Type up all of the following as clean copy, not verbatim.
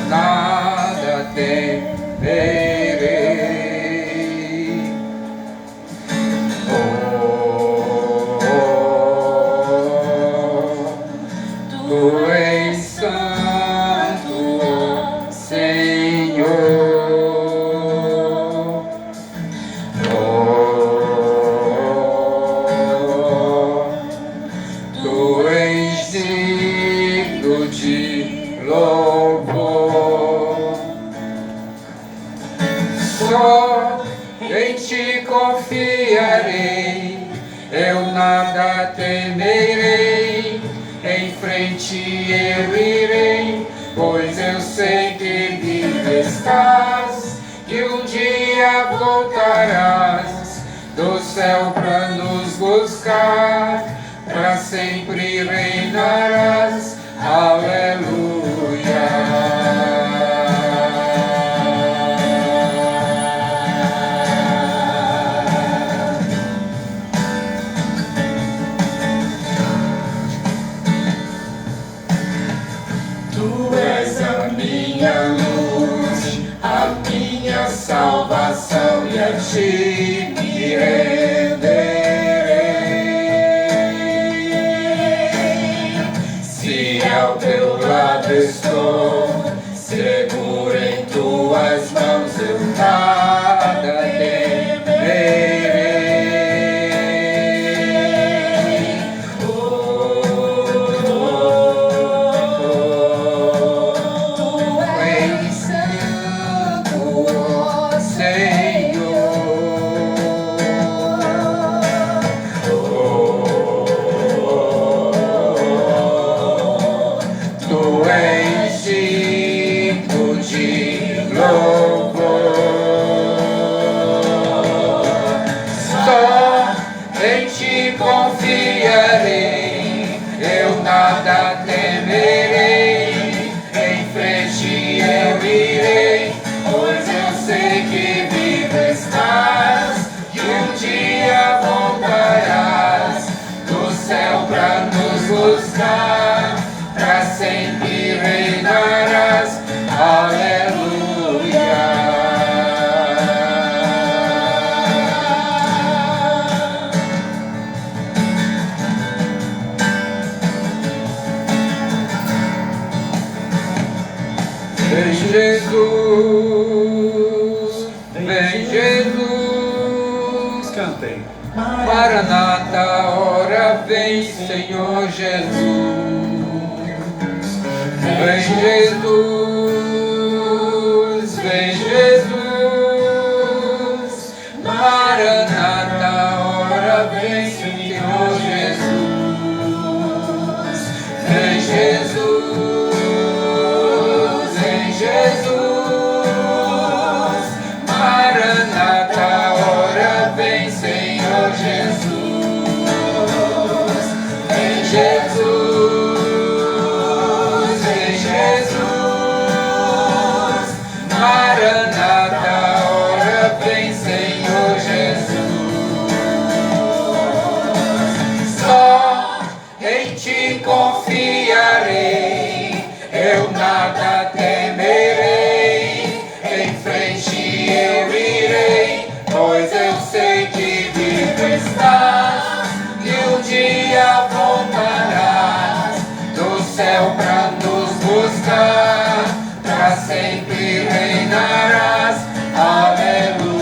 nada temerei. Tu és santo, Senhor. Tu és digno de louvor. Só em ti confiarei, eu nada temerei. Em frente eu irei, pois eu sei que vivo estás, que um dia voltarás do céu pra nos buscar, pra sempre reinarás. Tu és a minha luz, a minha salvação, e a ti me renderei. Se ao teu lado estou, seguro em tuas mãos, eu nada temerei. Confiarei, eu nada temerei. Em frente eu irei, pois eu sei que vivo estás, e um dia voltarás do céu pra nos buscar, pra sempre reinarás. Aleluia. Vem Jesus, vem Jesus, cantem. Maranata, ora vem, Senhor Jesus. Vem Jesus, vem Jesus. Maranata, ora vem, Senhor Jesus. Vem Jesus. Jesus, Maranata, ora vem, Senhor Jesus. Vem Jesus, vem Jesus, Maranata, ora vem, Senhor Jesus. Só em ti confiarei, eu nada temerei. Em frente eu irei, pois eu sei que vivo estás, e um dia voltarás do céu pra nos buscar, pra sempre reinarás. Aleluia.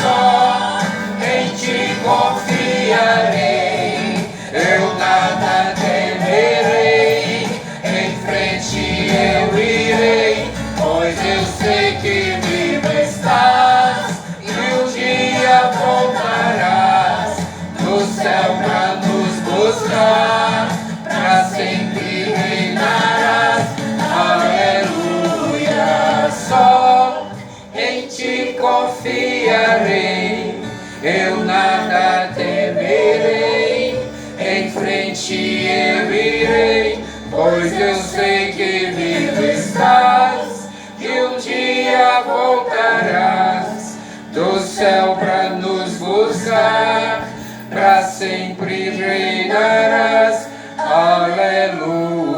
Só em ti confiarei, eu nada temerei. Em frente eu irei, pois eu sei que vivo estás, e um dia voltarás do céu pra nos buscar, pra sempre reinarás. Aleluia. Só em ti confiarei, eu nada temerei. Em frente eu irei, pois eu sei que vivo estás, que um dia voltarás do céu pra nos buscar, pra sempre reinarás. Aleluia.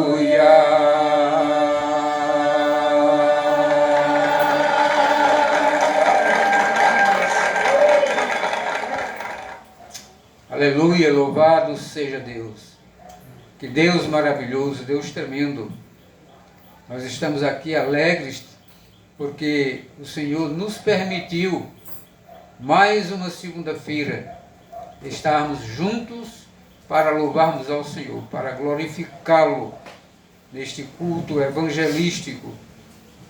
Louvado seja Deus. Que Deus maravilhoso, Deus tremendo. Nós estamos aqui alegres porque o Senhor nos permitiu mais uma segunda-feira estarmos juntos para louvarmos ao Senhor, para glorificá-lo neste culto evangelístico.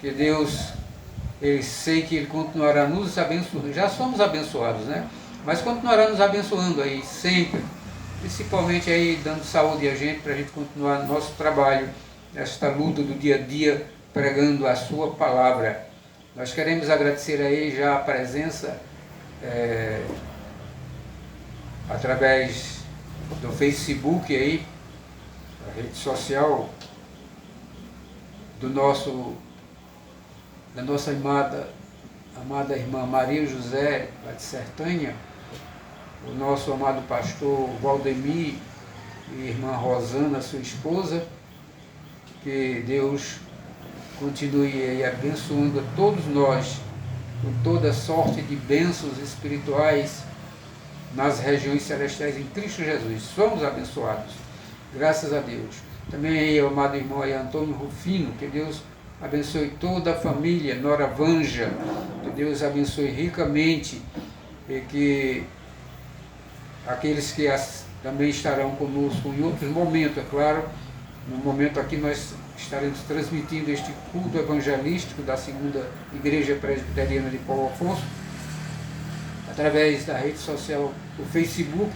Que Deus, eu sei que Ele continuará nos abençoando. Já somos abençoados, né? Mas continuará nos abençoando aí sempre. Principalmente aí dando saúde a gente, para a gente continuar nosso trabalho, esta luta do dia a dia, pregando a sua palavra. Nós queremos agradecer aí já a presença através do Facebook aí, a rede social da nossa amada irmã Maria José, lá de Sertânia, o nosso amado pastor Valdemir e irmã Rosana, sua esposa. Que Deus continue aí abençoando a todos nós com toda sorte de bênçãos espirituais nas regiões celestiais em Cristo Jesus. Somos abençoados, graças a Deus. Também aí o amado irmão aí, Antônio Rufino, que Deus abençoe toda a família Nora Vanja, que Deus abençoe ricamente, e que aqueles que também estarão conosco em outros momentos, é claro. No momento aqui nós estaremos transmitindo este culto evangelístico da segunda Igreja Presbiteriana de Paulo Afonso, através da rede social, o Facebook,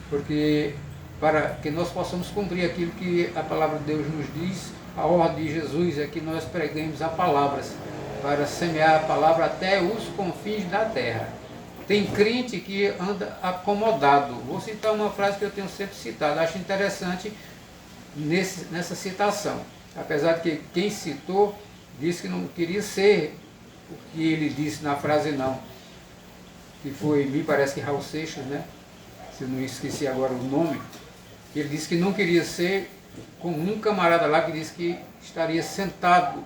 porque para que nós possamos cumprir aquilo que a palavra de Deus nos diz, a ordem de Jesus é que nós preguemos a palavra, para semear a palavra até os confins da terra. Tem crente que anda acomodado. Vou citar uma frase que eu tenho sempre citado, acho interessante nessa citação. Apesar de que quem citou disse que não queria ser o que ele disse na frase não. Que foi, me parece que Raul Seixas, né? Se eu não esqueci agora o nome. Ele disse que não queria ser como um camarada lá que disse que estaria sentado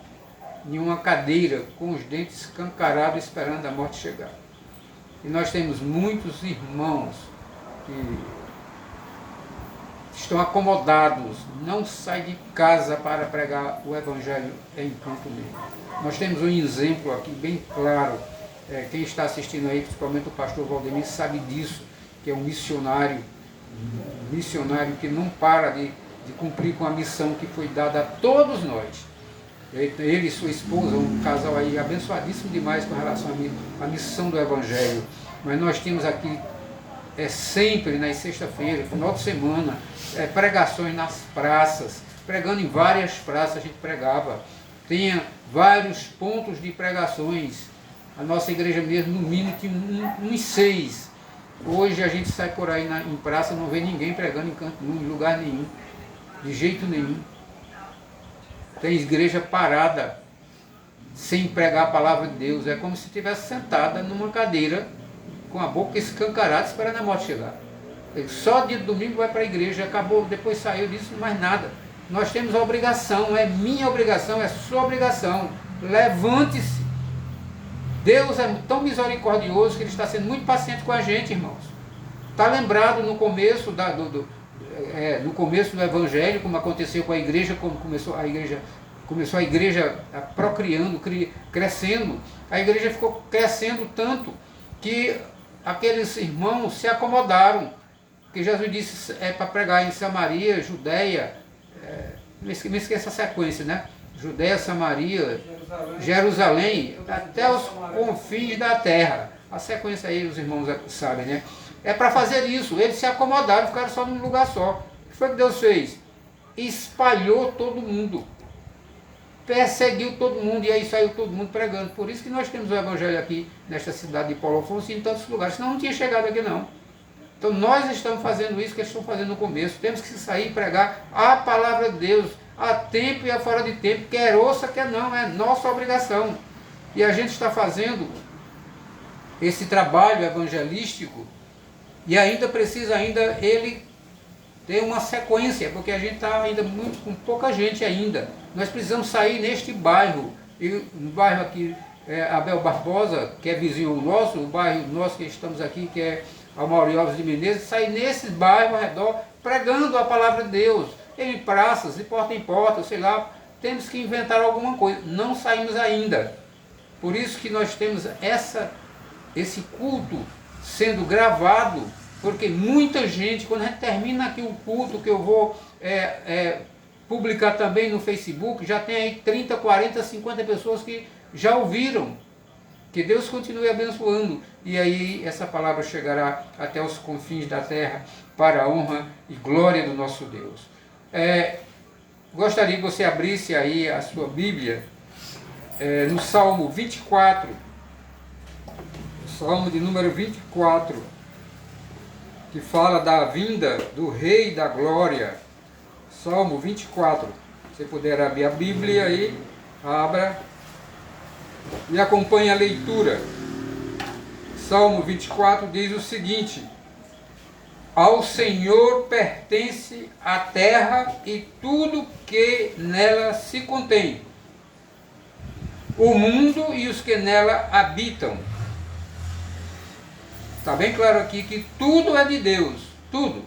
em uma cadeira com os dentes escancarados esperando a morte chegar. E nós temos muitos irmãos que estão acomodados, não saem de casa para pregar o Evangelho em campo mesmo. Nós temos um exemplo aqui bem claro, quem está assistindo aí, principalmente o pastor Valdemir, sabe disso, que é um missionário que não para de cumprir com a missão que foi dada a todos nós. Ele e sua esposa, um casal aí abençoadíssimo demais com relação à missão do Evangelho. Mas nós temos aqui sempre nas sexta-feiras, final de semana, pregações nas praças, pregando em várias praças a gente pregava. Tinha vários pontos de pregações. A nossa igreja mesmo, no mínimo, tinha uns 6. Hoje a gente sai por aí em praça, não vê ninguém pregando em canto nenhum, em lugar nenhum, de jeito nenhum. Tem igreja parada, sem pregar a palavra de Deus. É como se estivesse sentada numa cadeira, com a boca escancarada, esperando a morte chegar. Só dia de domingo vai para a igreja, acabou, depois saiu disso, mais nada. Nós temos a obrigação, é minha obrigação, é sua obrigação. Levante-se. Deus é tão misericordioso que Ele está sendo muito paciente com a gente, irmãos. Está lembrado no começo no começo do Evangelho, como aconteceu com a igreja, como começou a igreja procriando, crescendo. A igreja ficou crescendo tanto que aqueles irmãos se acomodaram, que Jesus disse para pregar em Samaria, Judeia, me esqueça a sequência, né? Judeia, Samaria, Jerusalém, até os confins da terra. A sequência aí os irmãos sabem, né? É para fazer isso. Eles se acomodaram, ficaram só num lugar só. O que foi que Deus fez? Espalhou todo mundo. Perseguiu todo mundo e aí saiu todo mundo pregando. Por isso que nós temos o Evangelho aqui nesta cidade de Paulo Afonso e em tantos lugares. Senão não tinha chegado aqui não. Então nós estamos fazendo isso que eles estão fazendo no começo. Temos que sair e pregar a palavra de Deus a tempo e a fora de tempo. Quer ouça, quer não. É nossa obrigação. E a gente está fazendo esse trabalho evangelístico e ainda precisa ele ter uma sequência, porque a gente está ainda com pouca gente ainda. Nós precisamos sair neste bairro, e no bairro aqui, Abel Barbosa, que é vizinho nosso, o bairro nosso que estamos aqui, que é Amaury Alves de Menezes, sair nesses bairros ao redor pregando a palavra de Deus, em praças, de porta em porta, sei lá, temos que inventar alguma coisa. Não saímos ainda. Por isso que nós temos esse culto sendo gravado, porque muita gente, quando a gente termina aqui o culto, que eu vou publicar também no Facebook, já tem aí 30, 40, 50 pessoas que já ouviram. Que Deus continue abençoando, e aí essa palavra chegará até os confins da terra, para a honra e glória do nosso Deus. Gostaria que você abrisse aí a sua Bíblia, no Salmo 24, Salmo de número 24, que fala da vinda do Rei da Glória. Salmo 24. Se puder abrir a Bíblia aí, abra e acompanhe a leitura. Salmo 24 diz o seguinte: ao Senhor pertence a terra e tudo que nela se contém, o mundo e os que nela habitam. Está bem claro aqui que tudo é de Deus, tudo.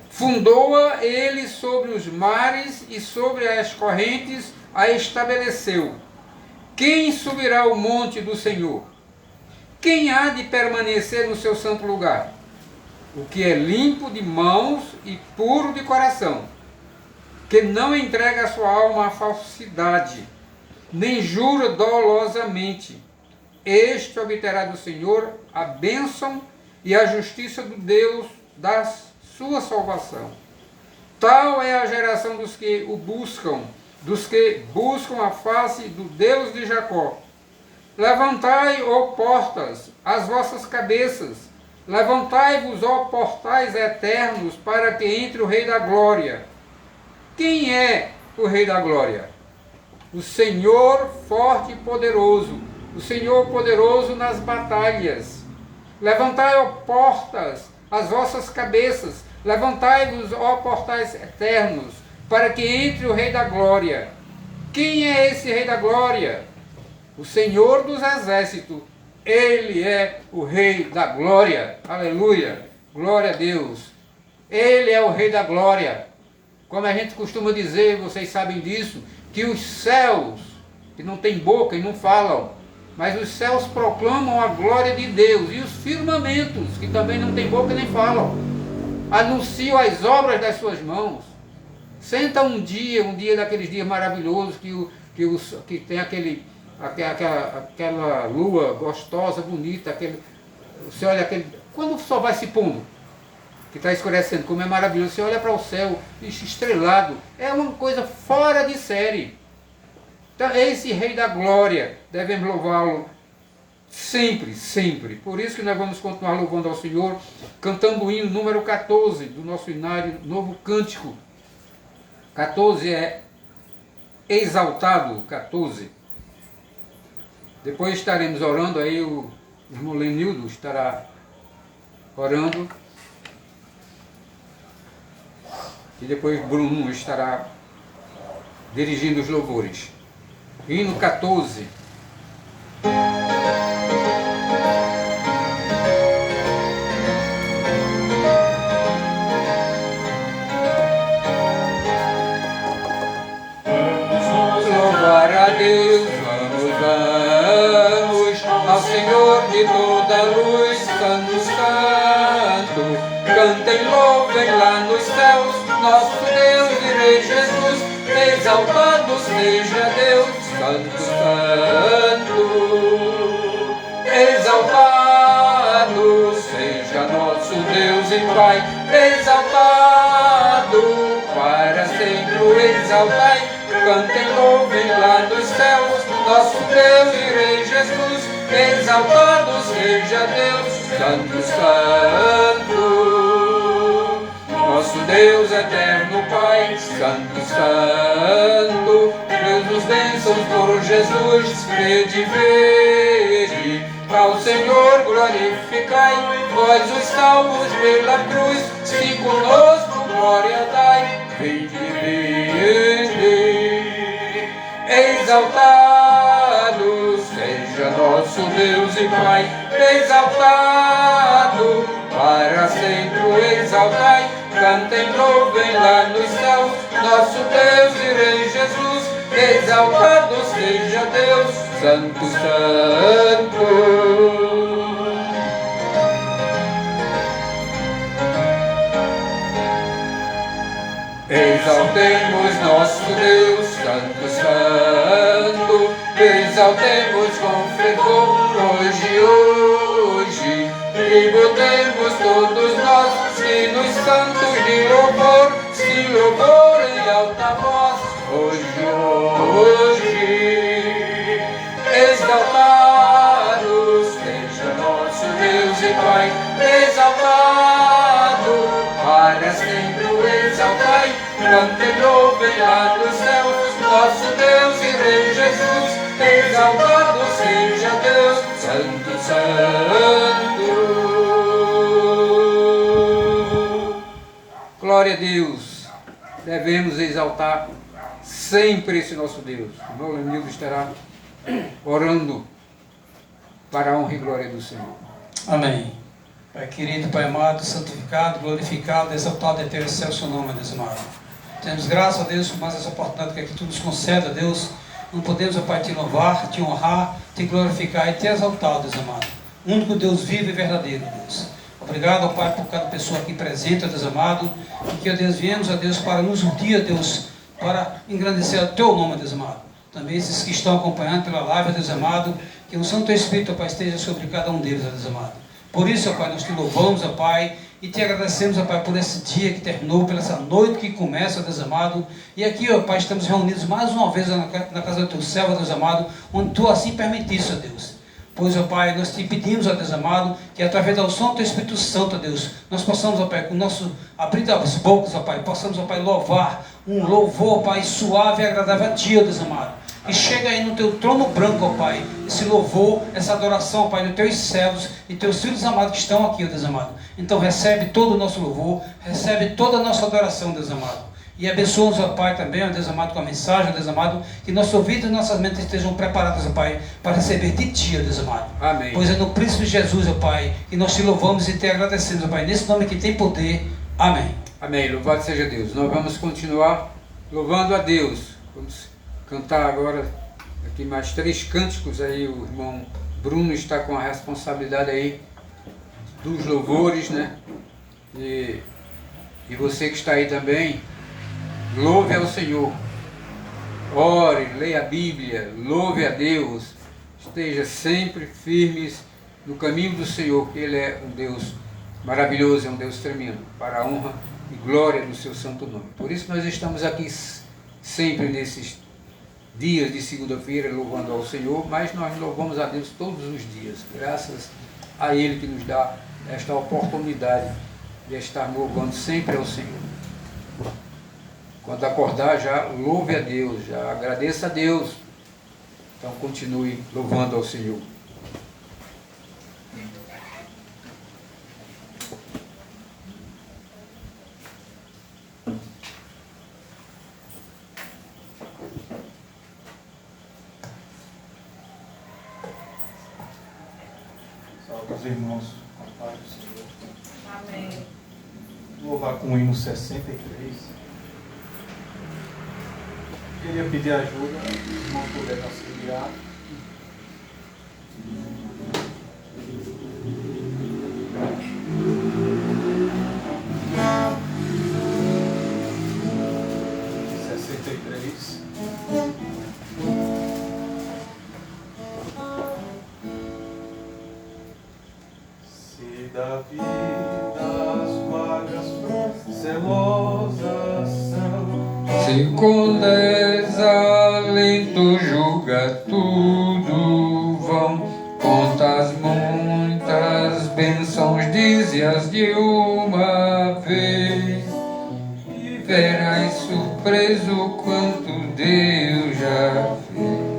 Fundou-a ele sobre os mares e sobre as correntes a estabeleceu. Quem subirá ao monte do Senhor? Quem há de permanecer no seu santo lugar? O que é limpo de mãos e puro de coração, que não entrega a sua alma à falsidade, nem jura dolosamente. Este obterá do Senhor a bênção e a justiça do Deus da sua salvação. Tal é a geração dos que o buscam, dos que buscam a face do Deus de Jacó. Levantai, ó portas, as vossas cabeças, levantai-vos, ó portais eternos, para que entre o Rei da Glória. Quem é o Rei da Glória? O Senhor forte e poderoso, o Senhor poderoso nas batalhas. Levantai, ó portas, as vossas cabeças, levantai-vos, ó portais eternos, para que entre o Rei da Glória. Quem é esse Rei da Glória? O Senhor dos Exércitos. Ele é o Rei da Glória. Aleluia. Glória a Deus. Ele é o Rei da Glória. Como a gente costuma dizer, vocês sabem disso, que os céus, que não têm boca e não falam, mas os céus proclamam a glória de Deus, e os firmamentos, que também não têm boca nem falam, anunciam as obras das suas mãos. Senta um dia daqueles dias maravilhosos, que tem aquela lua gostosa, bonita, você olha quando o sol vai se pondo, que está escurecendo, como é maravilhoso, você olha para o céu, estrelado, é uma coisa fora de série. Então, esse Rei da Glória, devemos louvá-lo sempre, sempre. Por isso que nós vamos continuar louvando ao Senhor, cantando o hino número 14 do nosso hinário Novo Cântico. 14 é exaltado, 14. Depois estaremos orando, aí o irmão Lenildo estará orando. E depois Bruno estará dirigindo os louvores. Hino 14. Louvar a Deus, vamos ao Senhor de toda a luz, Santo, Santo. Cantem, louvem lá nos céus, nosso Deus e Rei Jesus, exaltado seja Deus, Santo, Santo. Exaltado seja nosso Deus e Pai, exaltado para sempre o exaltai. Cantem, louvem lá nos céus, nosso Deus e Rei Jesus, exaltado seja Deus, Santo, Santo. Nosso Deus eterno Pai, Santo, Santo, Deus dos bênçãos por Jesus, crede e vede, ao Senhor glorificai, vós os salvos pela cruz, se conosco glória dai, vinde, vinde. Exaltado seja nosso Deus e Pai, exaltado, para sempre o exaltai. Cantem, louvem lá nos céus, nosso Deus e Rei Jesus. Exaltado seja Deus, Santo, Santo. Exaltemos nosso Deus, Santo, Santo. Exaltemos com fervor hoje. Tributemos todos nós, sinos santos de louvor, se louvor em alta voz. Hoje. Exaltado seja nosso Deus e Pai, exaltado, para sempre o exaltai. Cantem, louvem lá dos céus, nosso Deus e Rei Jesus. Exaltado seja Deus, Santo, Santo. Glória a Deus. Devemos exaltar sempre esse nosso Deus. O irmão Lenildo estará orando para a honra e glória do Senhor. Amém. Pai querido, Pai amado, santificado, glorificado, exaltado e eterno seja o seu nome, Deus amado. Temos graça a Deus por mais essa oportunidade que tu nos conceda, Deus. Não podemos, ó Pai, te louvar, te honrar, te glorificar e te exaltar, Deus amado. O único Deus vivo e verdadeiro, Deus. Obrigado, ó Pai, por cada pessoa aqui presente, ó Deus amado. E que, ó Deus, viemos, ó Deus, para nos unir, ó Deus, para engrandecer o teu nome, Deus amado. Também esses que estão acompanhando pela live, ó Deus amado, que o Santo Espírito, ó Pai, esteja sobre cada um deles, ó Deus amado. Por isso, ó Pai, nós te louvamos, ó Pai, e te agradecemos, ó Pai, por esse dia que terminou, pela essa noite que começa, ó Deus amado. E aqui, ó Pai, estamos reunidos mais uma vez na casa do teu céu, ó Deus amado, onde tu assim permitiste, ó Deus. Pois, ó Pai, nós te pedimos, ó Deus amado, que através da unção do teu Espírito Santo, ó Deus, nós possamos, ó Pai, com o nosso abrir das bocas, ó Pai, possamos, ó Pai, louvar um louvor, ó Pai, suave e agradável a ti, ó Deus amado. E chega aí no teu trono branco, ó Pai, esse louvor, essa adoração, ó Pai, dos teus servos e teus filhos amados que estão aqui, ó Deus amado. Então recebe todo o nosso louvor, recebe toda a nossa adoração, Deus amado. E abençoa-nos, ó Pai, também, ó Deus amado, com a mensagem, ó Deus amado, que nossos ouvidos e nossas mentes estejam preparadas, ó Pai, para receber de Ti, ó Deus amado. Amém. Pois é no Príncipe Jesus, ó Pai, que nós te louvamos e te agradecemos, ó Pai, nesse nome que tem poder. Amém. Amém. Louvado seja Deus. Nós vamos continuar louvando a Deus. Vamos cantar agora aqui mais 3 cânticos aí. O irmão Bruno está com a responsabilidade aí dos louvores, né? E você que está aí também, louve ao Senhor, ore, leia a Bíblia, louve a Deus, esteja sempre firmes no caminho do Senhor, que Ele é um Deus maravilhoso, é um Deus tremendo, para a honra e glória do seu santo nome. Por isso nós estamos aqui sempre nesses dias de segunda-feira louvando ao Senhor, mas nós louvamos a Deus todos os dias, graças a Ele que nos dá esta oportunidade de estar louvando sempre ao Senhor. Quando acordar, já louve a Deus, já agradeça a Deus. Então continue louvando ao Senhor. Salve os irmãos, com a paz do Senhor. Amém. Vou louvar com o hino 63. Queria pedir ajuda, se o irmão puder nos auxiliar. Se da vida as vagas celosas são, Se com desalento julga tudo vão, contas muitas bênçãos dize-as de uma vez, e verás surpreso quanto Deus já fez.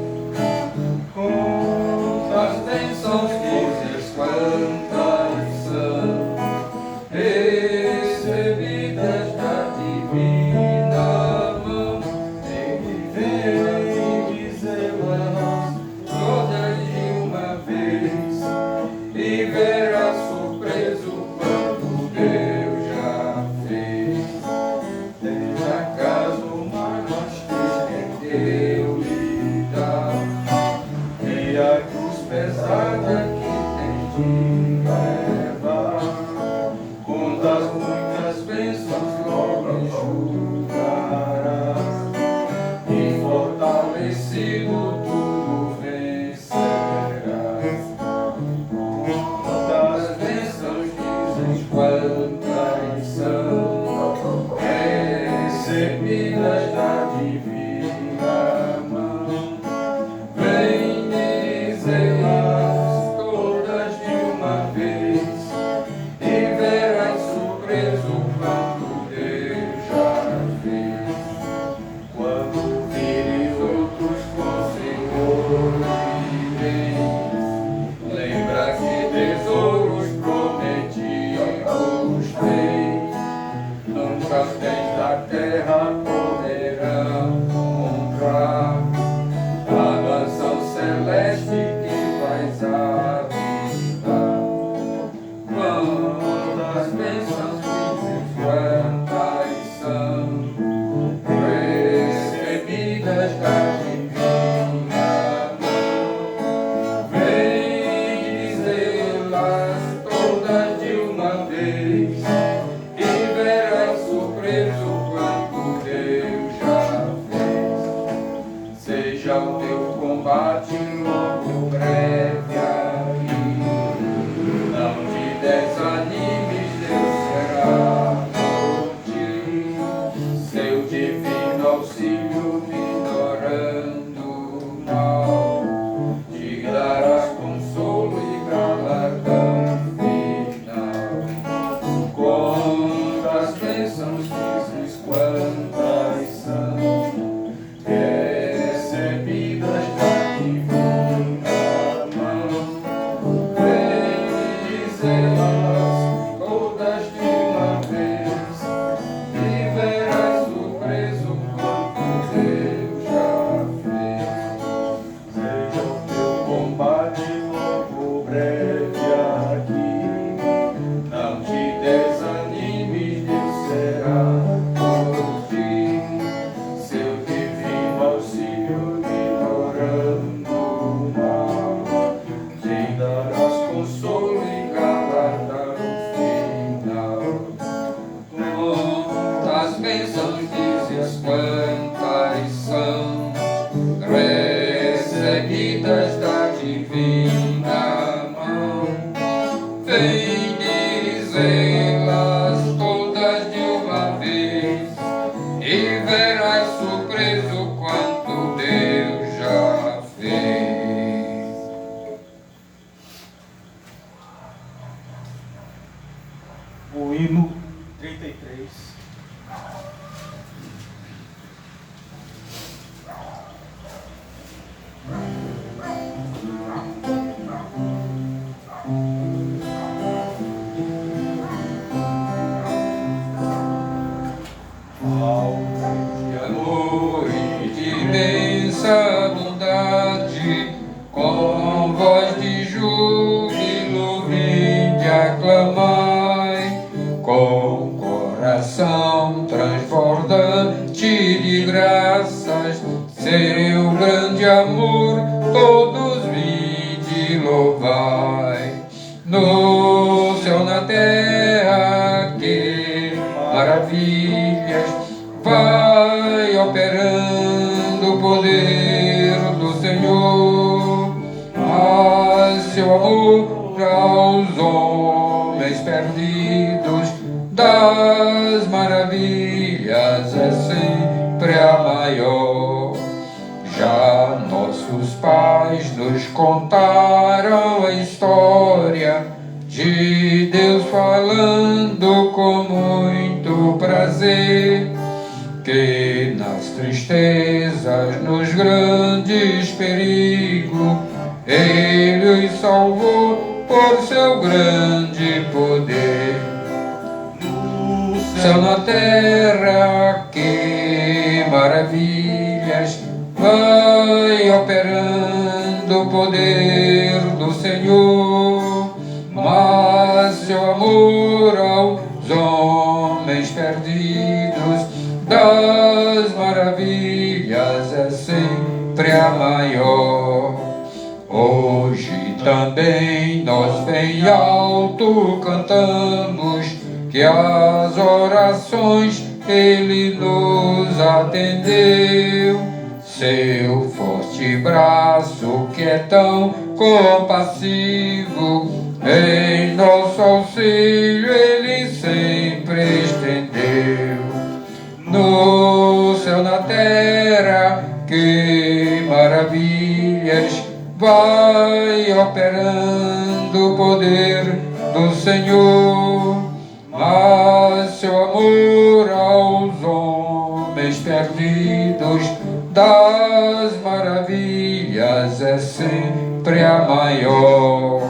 quantas bênçãos dizes quantas são, recebidas da divina mão, tem que ver e dizê-las todas de uma vez, e vencido, tudo vencerás. Quantas bênçãos dizes, quantas são recebidas da divina mão. Vem dizê-las todas de uma vez, e verás surpreso quanto Deus já fez. Quando vires outros com Senhor e bens, lembra que tesouros prometidos tens. Nunca tens da terra poderão comprar a mansão celeste que vais habitar. Quantas bênçãos dizes, quantas são recebidas da divina mão. Vem dizê-las todas de uma vez, e verás surpreso quanto Deus já fez. Seja o teu combate logo breve aqui, não te desanimes, Deus será por ti. Seu divino auxílio minorando o mal, te darás consolo e galardão final. Quantas bênçãos dizes, quantas são recebidas da divina mão. Vem dizê-las todas de uma vez, e verás surpreso quanto Deus já fez. Seja o teu combate logo breve aqui, não te desanimes, Deus será por ti. Seu divino auxílio minorando o mal, te darás consolo e galardão final. Quantas bênçãos dizes, quantas são recebidas da divina mão. Vem dizê-las todas de uma vez, e verás surpreso quanto Deus já fez. O hino 33. De amor e de imensa bondade, com voz de júbilo vinde aclamai, com coração transbordante de graças, seu grande amor todos vinde louvai. No céu, na terra, que maravilhas vai operando o poder do Senhor. Mas seu amor aos homens perdidos das maravilhas é sempre a maior. Já nossos pais nos contaram a história de Deus falando com muito prazer, que nas tristezas, nos grandes perigos, Ele os salvou por seu grande poder. No céu, na terra, que maravilhas vai operando o poder do Senhor. Mas seu amor aos homens perdidos das maravilhas é sempre a maior. Hoje também nós bem alto cantamos que as orações Ele nos atendeu. seu forte braço que é tão compassivo, em nosso auxílio ele sempre estendeu. No céu, na terra, que maravilhas vai operando o poder do Senhor, mas seu amor aos homens perdidos das maravilhas é sempre a maior.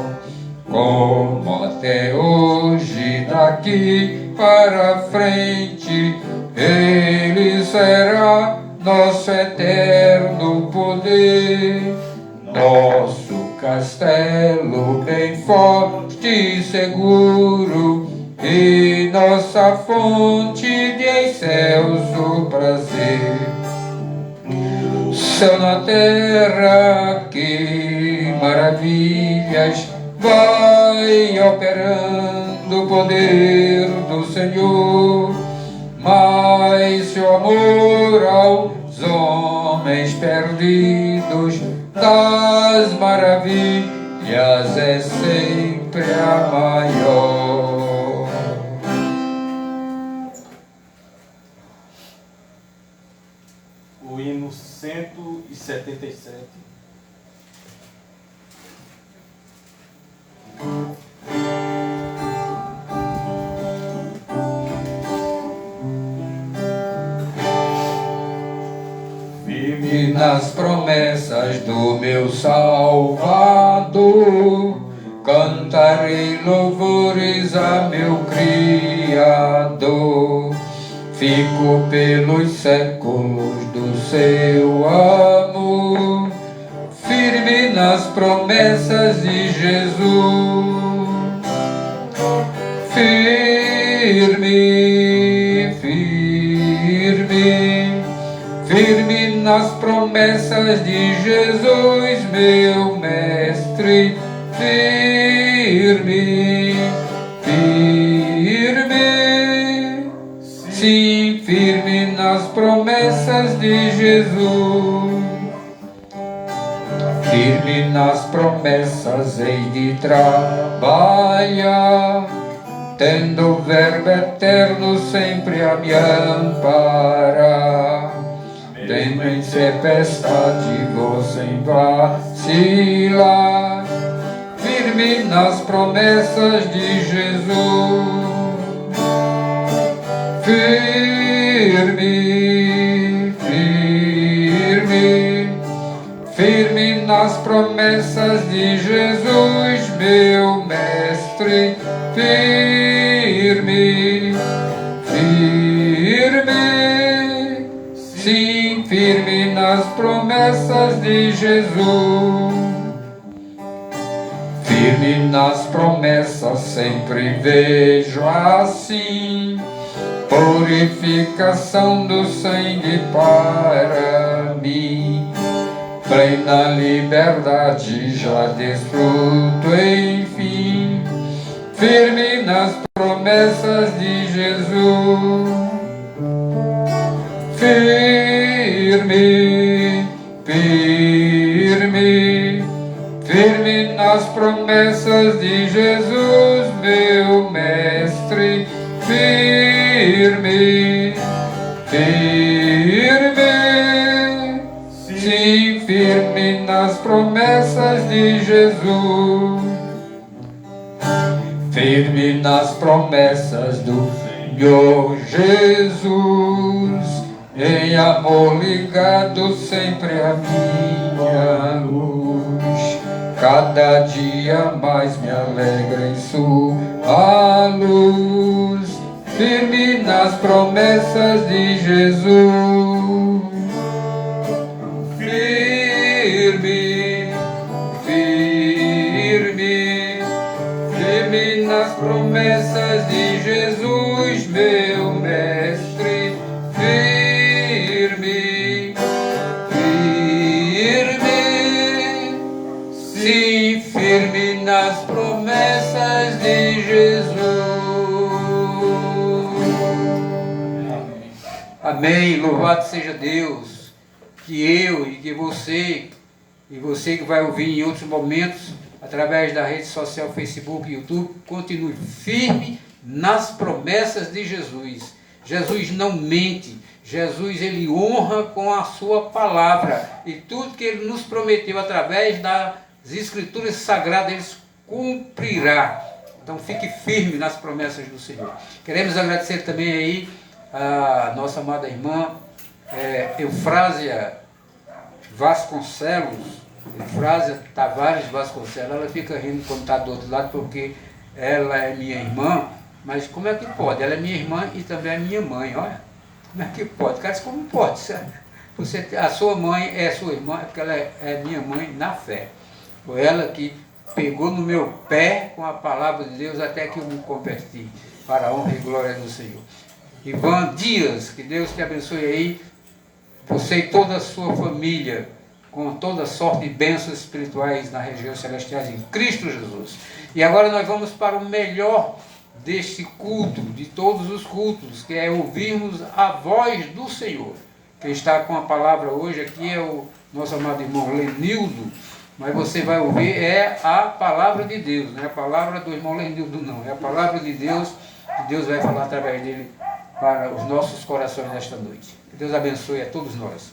Como até hoje, daqui para frente, ele será nosso eterno poder, nosso castelo bem forte e seguro, e nossa fonte de excelso prazer. Céu na terra, que maravilhas vai operando o poder do Senhor, mas seu amor aos homens perdidos das maravilhas é sempre a maior. O hino 177. Firme nas promessas do meu Salvador, cantarei louvores a meu Criador. Fico pelos séculos do seu amor, firme nas promessas de Jesus. Firme, firme, firme nas promessas de Jesus, meu mestre. Firme, firme, sim, firme nas promessas de Jesus. Firme nas promessas hei de trabalhar, tendo o verbo eterno sempre a me amparar. Tendo em tempestade vou sem vacilar, firme nas promessas de Jesus. Firme, firme, firme nas promessas de Jesus, meu mestre. Firme, firme, sim, firme nas promessas de Jesus. Firme nas promessas sempre vejo assim, purificação do sangue para mim. Plena liberdade já desfruto enfim, firme nas promessas de Jesus. Firme, firme, firme nas promessas de Jesus, meu mestre. Firme, firme, sim, firme nas promessas de Jesus. Firme nas promessas do Senhor Jesus, em amor ligado sempre à minha luz. Cada dia mais me alegra em sua luz, firme nas promessas de Jesus. Firme, firme, firme nas promessas de Jesus, meu mestre. Firme, firme, sim, firme nas promessas de Jesus. Amém. Louvado seja Deus. que eu e que você, e você que vai ouvir em outros momentos, através da rede social, Facebook e YouTube, continue firme nas promessas de Jesus. Jesus não mente. Jesus, ele honra com a sua palavra. E tudo que ele nos prometeu através das Escrituras Sagradas, ele cumprirá. Então fique firme nas promessas do Senhor. Queremos agradecer também aí a nossa amada irmã Eufrásia Vasconcelos, Eufrásia Tavares Vasconcelos. Ela fica rindo quando está do outro lado, porque ela é minha irmã, mas como é que pode? Ela é minha irmã e também é minha mãe, olha. Como é que pode? Cara, como pode? A sua mãe é sua irmã, porque ela é minha mãe na fé. Foi ela que pegou no meu pé com a palavra de Deus até que eu me converti, para a honra e glória do Senhor. Ivan Dias, que Deus te abençoe aí, você e toda a sua família, com toda sorte de bênçãos espirituais na região celestial em Cristo Jesus. E agora nós vamos para o melhor deste culto, de todos os cultos, que é ouvirmos a voz do Senhor. Quem está com a palavra hoje aqui é o nosso amado irmão Lenildo, mas você vai ouvir a palavra de Deus, não é a palavra do irmão Lenildo não, é a palavra de Deus, que Deus vai falar através dele para os nossos corações nesta noite. Que Deus abençoe a todos nós.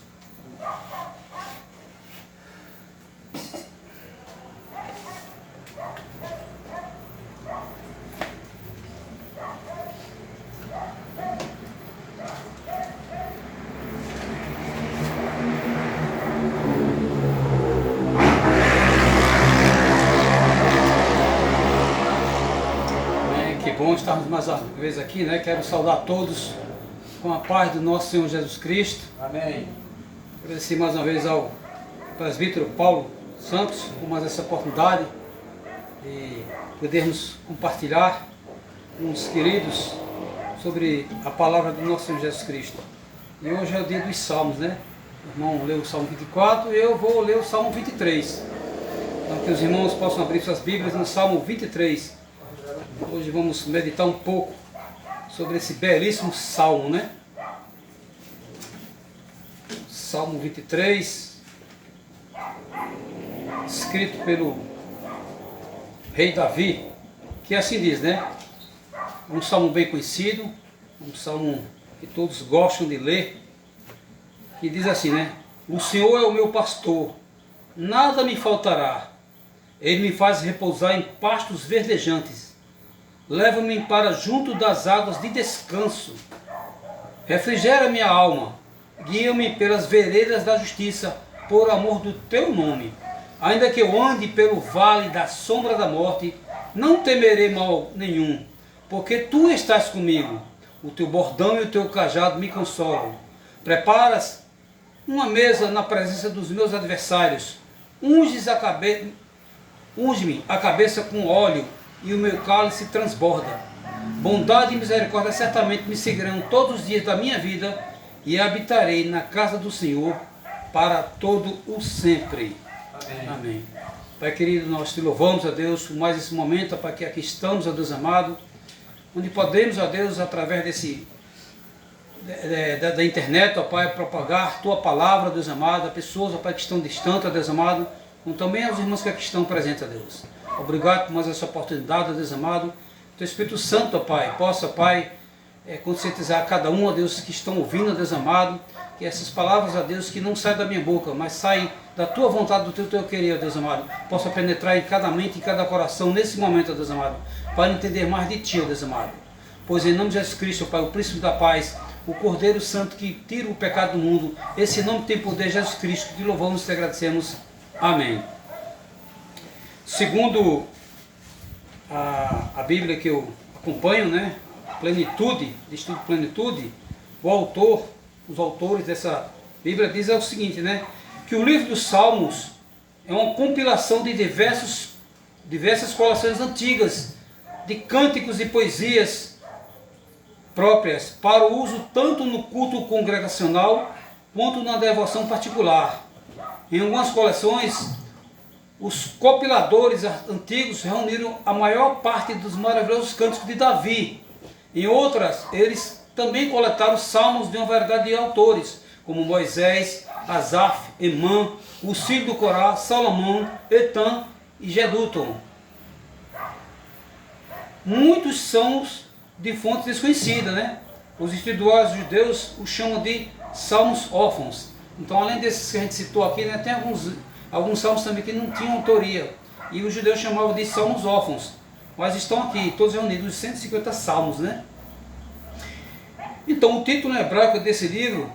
Bom estarmos mais uma vez aqui, né? Quero saudar todos com a paz do nosso Senhor Jesus Cristo. Amém. Agradecer mais uma vez ao presbítero Paulo Santos por mais essa oportunidade de podermos compartilhar com os queridos sobre a palavra do nosso Senhor Jesus Cristo. E hoje é o dia dos Salmos, né? O irmão leu o Salmo 24 e eu vou ler o Salmo 23. Então que os irmãos possam abrir suas Bíblias no Salmo 23. Hoje vamos meditar um pouco sobre esse belíssimo salmo, né? Salmo 23, escrito pelo rei Davi, que assim diz, né? Um salmo bem conhecido, um salmo que todos gostam de ler, que diz assim, né? O Senhor é o meu pastor, nada me faltará. Ele me faz repousar em pastos verdejantes. Leva-me para junto das águas de descanso. Refrigera minha alma. Guia-me pelas veredas da justiça, por amor do teu nome. Ainda que eu ande pelo vale da sombra da morte, não temerei mal nenhum, porque tu estás comigo. O teu bordão e o teu cajado me consolam. Preparas uma mesa na presença dos meus adversários. Unge-me a cabeça com óleo, e o meu cálice transborda. Bondade e misericórdia certamente me seguirão todos os dias da minha vida, e habitarei na casa do Senhor para todo o sempre. Amém. Amém. Pai querido, nós te louvamos, a Deus, por mais esse momento, para que aqui estamos, a Deus amado, onde podemos, a Deus, através da internet, ó Pai, propagar tua palavra, Deus amado, a pessoas, ó Pai, que estão distantes, ó Deus amado, como também aos irmãos que aqui estão presentes, ó Deus. Obrigado por mais essa oportunidade, ó Deus amado. Teu Espírito Santo, ó Pai, possa, Pai, conscientizar cada um, ó Deus, que estão ouvindo, ó Deus amado, que essas palavras, ó Deus, que não saem da minha boca, mas saem da tua vontade, do teu querer, ó Deus amado, possa penetrar em cada mente, em cada coração, nesse momento, ó Deus amado, para entender mais de ti, ó Deus amado. Pois em nome de Jesus Cristo, ó Pai, o príncipe da paz, o Cordeiro Santo que tira o pecado do mundo, esse nome tem poder, Jesus Cristo, que te louvamos e te agradecemos. Amém. Segundo a Bíblia que eu acompanho, né, Plenitude, de estudo Plenitude, os autores dessa Bíblia dizem o seguinte, né, que o livro dos Salmos é uma compilação de diversas coleções antigas, de cânticos e poesias próprias para o uso tanto no culto congregacional quanto na devoção particular. Em algumas coleções, os compiladores antigos reuniram a maior parte dos maravilhosos cânticos de Davi. Em outras, eles também coletaram salmos de uma variedade de autores, como Moisés, Asaf, Emã, os filhos do Corá, Salomão, Etan e Jedutum. Muitos são de fontes desconhecidas, né? Os estudiosos judeus os chamam de salmos órfãos. Então, além desses que a gente citou aqui, né, tem alguns salmos também que não tinham autoria. E os judeus chamavam de salmos órfãos. Mas estão aqui, todos reunidos, os 150 salmos, né? Então, o título hebraico desse livro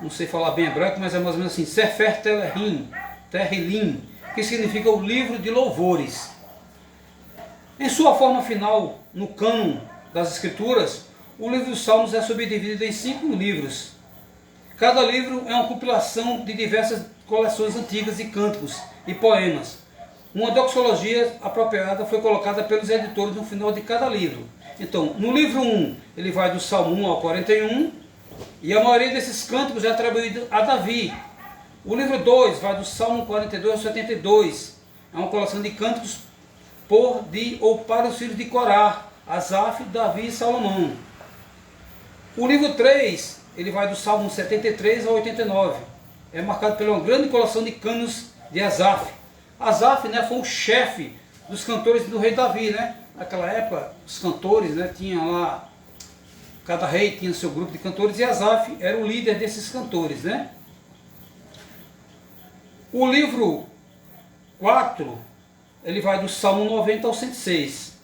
não sei falar bem hebraico, mas é mais ou menos assim, Sefer Tehillim, que significa o livro de louvores. Em sua forma final, no cânon das Escrituras, o livro dos Salmos é subdividido em 5 livros. Cada livro é uma compilação de diversas coleções antigas de cânticos e poemas. Uma doxologia apropriada foi colocada pelos editores no final de cada livro. Então, no livro 1, ele vai do Salmo 1 ao 41, e a maioria desses cânticos é atribuído a Davi. O livro 2 vai do Salmo 42 ao 72. É uma coleção de cânticos por, de ou para os filhos de Corá, Asaf, Davi e Salomão. O livro 3, ele vai do Salmo 73 ao 89. É marcado por uma grande coleção de cânones de Asaf. Asaf, né, foi o chefe dos cantores do rei Davi, né? Naquela época, os cantores, né, tinham lá, cada rei tinha seu grupo de cantores, e Asaf era o líder desses cantores, né? O livro 4, ele vai do Salmo 90 ao 106,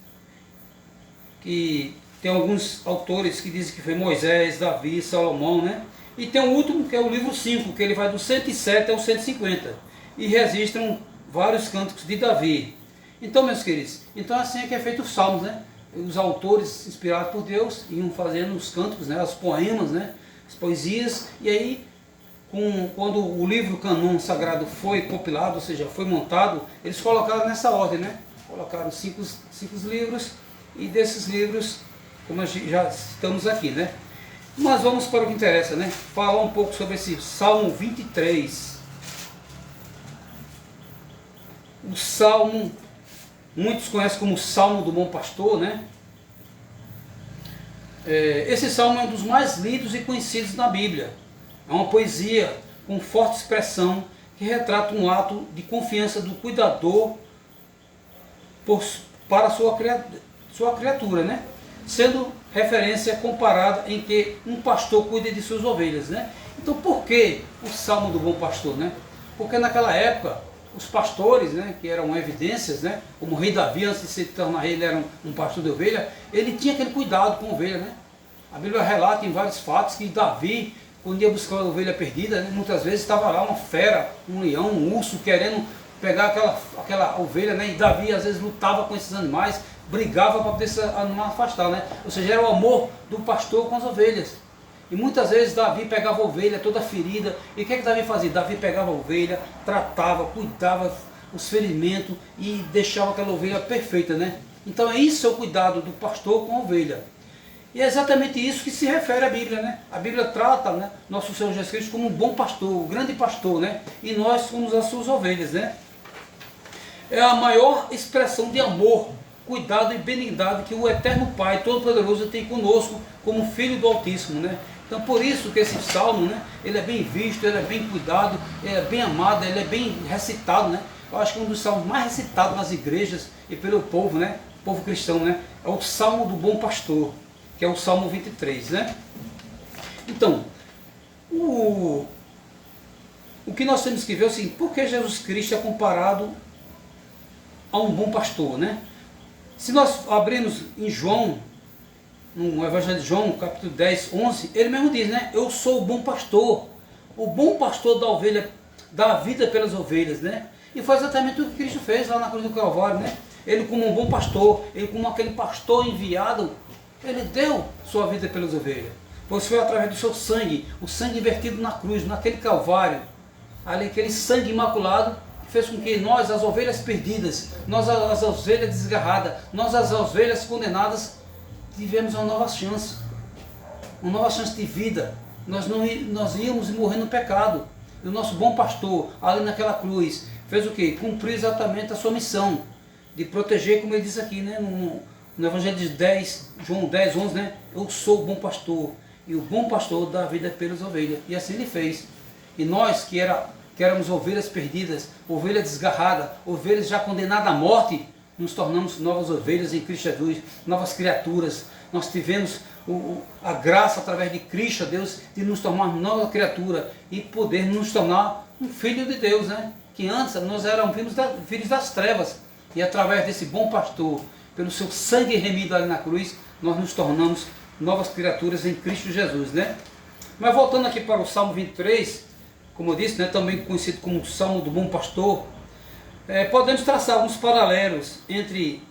que tem alguns autores que dizem que foi Moisés, Davi, Salomão, né? E tem o último, que é o livro 5, que ele vai do 107 ao 150, e registram vários cânticos de Davi. Então, meus queridos, então assim é que é feito os salmos, né? Os autores inspirados por Deus iam fazendo os cânticos, né? Os poemas, né? As poesias, e aí, quando o livro Cânon Sagrado foi compilado, ou seja, foi montado, eles colocaram nessa ordem, né? Colocaram cinco livros, e desses livros, como já citamos aqui, né? Mas vamos para o que interessa, né? Falar um pouco sobre esse Salmo 23. O Salmo, muitos conhecem como Salmo do Bom Pastor, né? Esse salmo é um dos mais lidos e conhecidos na Bíblia. É uma poesia com forte expressão que retrata um ato de confiança do cuidador para a sua criatura, né? Sendo referência comparada em que um pastor cuida de suas ovelhas, né? Então, por que o Salmo do Bom Pastor, né? Porque naquela época os pastores, né, que eram evidências, né, como o rei Davi, antes de se tornar rei, ele era um pastor de ovelha, ele tinha aquele cuidado com a ovelha, né? A Bíblia relata em vários fatos que Davi, quando ia buscar a ovelha perdida, né, muitas vezes estava lá uma fera, um leão, um urso, querendo pegar aquela ovelha, né? E Davi às vezes lutava com esses animais, brigava para poder esse animal afastar, né? Ou seja, era o amor do pastor com as ovelhas. E muitas vezes Davi pegava a ovelha toda ferida. E o que Davi fazia? Davi pegava a ovelha, tratava, cuidava os ferimentos e deixava aquela ovelha perfeita, né? Então é isso, é o cuidado do pastor com a ovelha. E é exatamente isso que se refere à Bíblia, né? A Bíblia trata, né, nosso Senhor Jesus Cristo como um bom pastor, um grande pastor, né? E nós somos as suas ovelhas, né? É a maior expressão de amor, cuidado e benignidade que o Eterno Pai Todo-Poderoso tem conosco como Filho do Altíssimo, né? Então, por isso que esse salmo, né, ele é bem visto, ele é bem cuidado, ele é bem amado, ele é bem recitado, né? Eu acho que é um dos salmos mais recitados nas igrejas e pelo povo, né? Povo cristão, né? É o Salmo do Bom Pastor, que é o Salmo 23, né? Então, o que nós temos que ver é assim, por que Jesus Cristo é comparado a um bom pastor, né? Se nós abrirmos em João, no Evangelho de João, capítulo 10, 11, ele mesmo diz, né? Eu sou o bom pastor da ovelha, dá a vida pelas ovelhas, né? E foi exatamente o que Cristo fez lá na cruz do Calvário, né? Ele como um bom pastor, ele como aquele pastor enviado, ele deu sua vida pelas ovelhas. Pois foi através do seu sangue, o sangue vertido na cruz, naquele Calvário, ali aquele sangue imaculado, fez com que nós, as ovelhas perdidas, nós as ovelhas desgarradas, nós as ovelhas condenadas, tivemos uma nova chance de vida. Nós íamos morrer no pecado. E o nosso bom pastor, ali naquela cruz, fez o quê? Cumpriu exatamente a sua missão, de proteger, como ele diz aqui, né? No Evangelho de João 10, 11, né? Eu sou o bom pastor, e o bom pastor dá a vida pelas ovelhas. E assim ele fez. E nós que éramos ovelhas perdidas, ovelhas desgarradas, ovelhas já condenadas à morte, nos tornamos novas ovelhas em Cristo Jesus, novas criaturas. Nós tivemos a graça através de Cristo, Deus, de nos tornar uma nova criatura e poder nos tornar um filho de Deus, né? Que antes nós éramos filhos das trevas, e através desse bom pastor, pelo seu sangue remido ali na cruz, nós nos tornamos novas criaturas em Cristo Jesus, né? Mas voltando aqui para o Salmo 23, como eu disse, né, também conhecido como o Salmo do Bom Pastor, podemos traçar alguns paralelos entre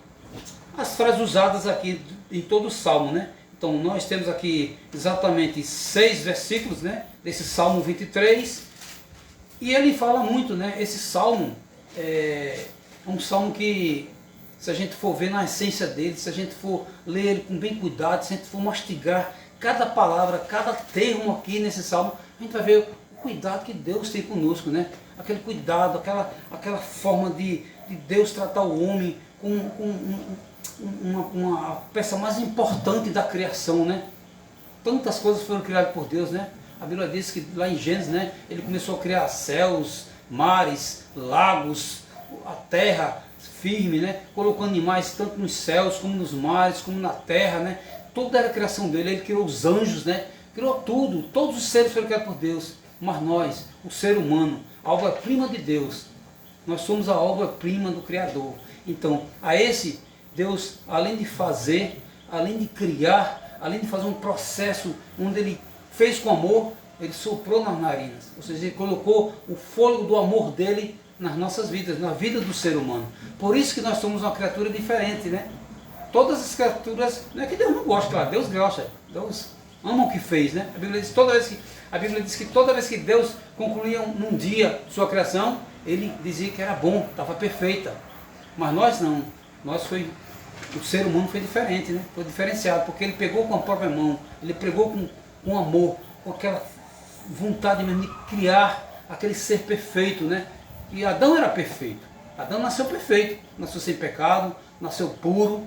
as frases usadas aqui em todo o Salmo, né? Então nós temos aqui exatamente 6 versículos, né, desse Salmo 23, e ele fala muito, né? Esse Salmo é um Salmo que, se a gente for ver na essência dele, se a gente for ler ele com bem cuidado, se a gente for mastigar cada palavra, cada termo aqui nesse Salmo, a gente vai ver o cuidado que Deus tem conosco, né? Aquele cuidado, aquela forma de Deus tratar o homem com uma peça mais importante da criação, né? Tantas coisas foram criadas por Deus, né? A Bíblia diz que lá em Gênesis, né, ele começou a criar céus, mares, lagos, a terra firme, né? Colocou animais tanto nos céus, como nos mares, como na terra, né? Toda era a criação dele. Ele criou os anjos, né? Criou tudo, todos os seres foram criados por Deus. Mas nós, o ser humano, a obra-prima de Deus, nós somos a obra-prima do Criador. Então, a esse Deus, além de fazer, além de criar, além de fazer um processo onde ele fez com amor, ele soprou nas narinas. Ou seja, ele colocou o fôlego do amor dele nas nossas vidas, na vida do ser humano. Por isso que nós somos uma criatura diferente, né? Todas as criaturas, não é que Deus não gosta, claro, Deus gosta, Deus ama o que fez, né? A Bíblia diz que toda vez que Deus concluía num dia sua criação, ele dizia que era bom, estava perfeita. Mas nós não, o ser humano foi diferente, né? Foi diferenciado, porque ele pegou com a própria mão, ele pegou com amor, com aquela vontade mesmo de criar aquele ser perfeito, né? E Adão era perfeito, Adão nasceu perfeito, nasceu sem pecado, nasceu puro,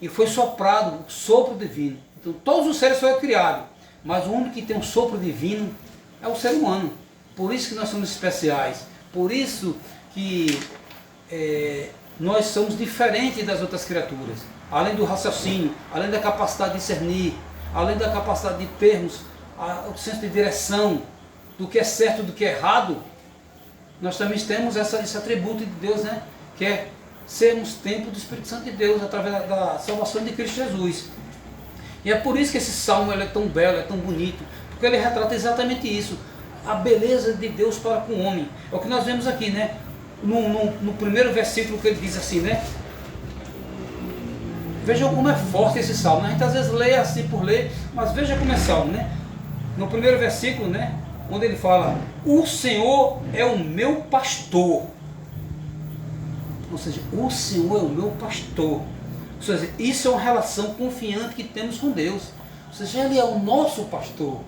e foi soprado o sopro divino. Então todos os seres foram criados, mas o único que tem um sopro divino é o ser humano. Por isso que nós somos especiais, por isso que nós somos diferentes das outras criaturas. Além do raciocínio, além da capacidade de discernir, além da capacidade de termos o senso de direção do que é certo e do que é errado, nós também temos esse atributo de Deus, né? Que é sermos templo do Espírito Santo de Deus através da salvação de Cristo Jesus. E é por isso que esse salmo é tão belo, é tão bonito, porque ele retrata exatamente isso, a beleza de Deus para com o homem. É o que nós vemos aqui, né? No primeiro versículo que ele diz assim, né? Vejam como é forte esse salmo, né? A gente às vezes lê assim por ler, mas veja como é salmo, né? No primeiro versículo, né? Onde ele fala, o Senhor é o meu pastor. Ou seja, o Senhor é o meu pastor. Ou seja, isso é uma relação confiante que temos com Deus. Ou seja, Ele é o nosso pastor,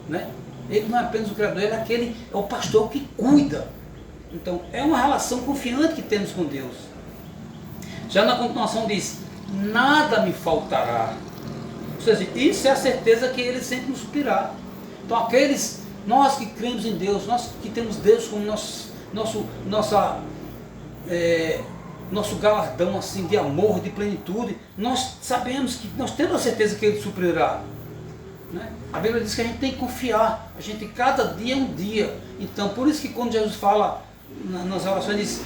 né? Ele não é apenas o Criador, ele é o pastor que cuida. Então, é uma relação confiante que temos com Deus. Já na continuação diz, nada me faltará. Ou seja, isso é a certeza que Ele sempre nos suprirá. Então, nós que cremos em Deus, nós que temos Deus como nosso galardão assim, de amor, de plenitude, nós sabemos que nós temos a certeza que Ele suprirá, né? A Bíblia diz que a gente tem que confiar, a gente cada dia é um dia. Então por isso que quando Jesus fala nas orações, diz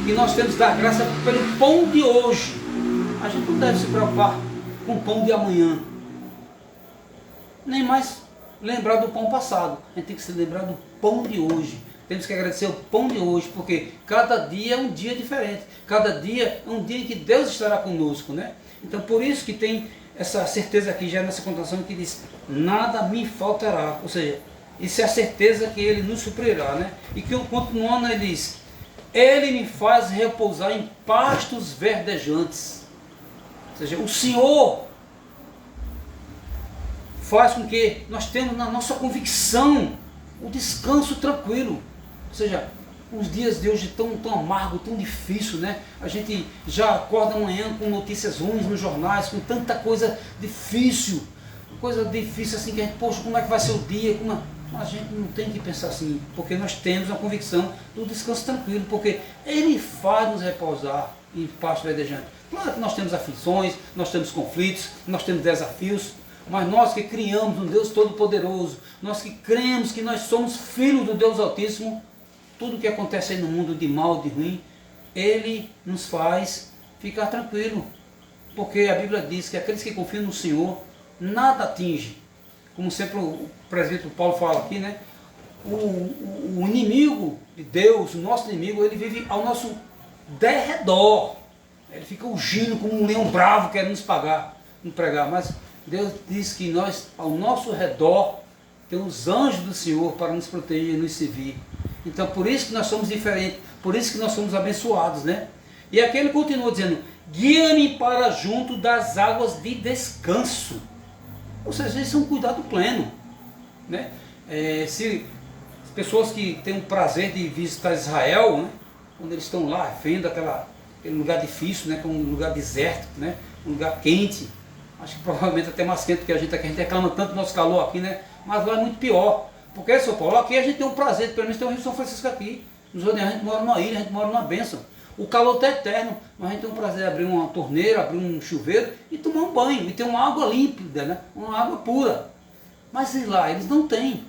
que nós temos que dar graça pelo pão de hoje. A gente não deve se preocupar com o pão de amanhã, nem mais lembrar do pão passado. A gente tem que se lembrar do pão de hoje. Temos que agradecer o pão de hoje, porque cada dia é um dia diferente. Cada dia é um dia em que Deus estará conosco, né? Então por isso que tem essa certeza aqui já nessa contação que diz, nada me faltará. Ou seja, isso é a certeza que Ele nos suprirá, né? E que continuando ele diz, Ele me faz repousar em pastos verdejantes. Ou seja, o Senhor faz com que nós tenhamos na nossa convicção o descanso tranquilo. Ou seja, os dias de hoje tão amargo, tão difícil, né? A gente já acorda amanhã com notícias ruins nos jornais, com tanta coisa difícil assim que a gente, poxa, como é que vai ser o dia? Mas a gente não tem que pensar assim, porque nós temos a convicção do descanso tranquilo, porque Ele faz nos repousar em pasto verdejante. Claro que nós temos aflições, nós temos conflitos, nós temos desafios, mas nós que criamos um Deus Todo-Poderoso, nós que cremos que nós somos filhos do Deus Altíssimo, tudo que acontece aí no mundo de mal, de ruim, Ele nos faz ficar tranquilo. Porque a Bíblia diz que aqueles que confiam no Senhor, nada atinge. Como sempre o presbítero Paulo fala aqui, né? O inimigo de Deus, o nosso inimigo, ele vive ao nosso derredor. Ele fica ungindo como um leão bravo querendo nos pregar. Mas Deus diz que nós, ao nosso redor, temos os anjos do Senhor para nos proteger e nos servir. Então por isso que nós somos diferentes, por isso que nós somos abençoados, né? E aqui ele continua dizendo, guia-me para junto das águas de descanso. Ou seja, isso é um cuidado pleno, né? Se as pessoas que têm o prazer de visitar Israel, né? Quando eles estão lá, vendo aquele lugar difícil, né? Que é um lugar desértico, né? Um lugar quente, acho que provavelmente até mais quente do que a gente aqui. A gente reclama tanto do nosso calor aqui, né? Mas lá é muito pior. Porque, São Paulo, aqui a gente tem um prazer, pelo menos tem o Rio São Francisco aqui. Nos outros a gente mora numa ilha, a gente mora numa bênção. O calor está eterno, mas a gente tem o prazer de abrir uma torneira, abrir um chuveiro e tomar um banho. E ter uma água límpida, né? Uma água pura. Mas lá eles não têm.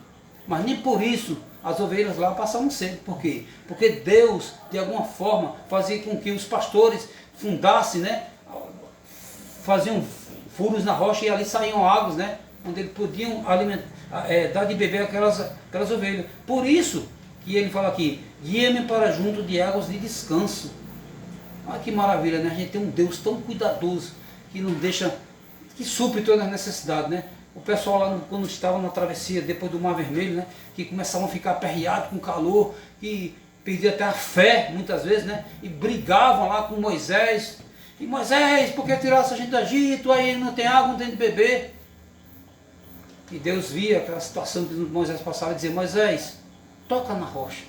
Mas nem por isso as ovelhas lá passavam sede. Por quê? Porque Deus, de alguma forma, fazia com que os pastores fundassem, né? Faziam furos na rocha e ali saíam águas, né? Onde eles podiam dar de beber aquelas ovelhas. Por isso que ele fala aqui, guia-me para junto de águas de descanso. Olha que maravilha, né? A gente tem um Deus tão cuidadoso, que não deixa, que supre todas as necessidades, né? O pessoal lá, quando estava na travessia, depois do Mar Vermelho, né? Que começavam a ficar aperreados com calor, que perdiam até a fé, muitas vezes, né? E brigavam lá com Moisés. E Moisés, por que tirasse a gente do Egito? Aí não tem água, não tem de beber. E Deus via aquela situação que Moisés passava e dizia, Moisés, toca na rocha.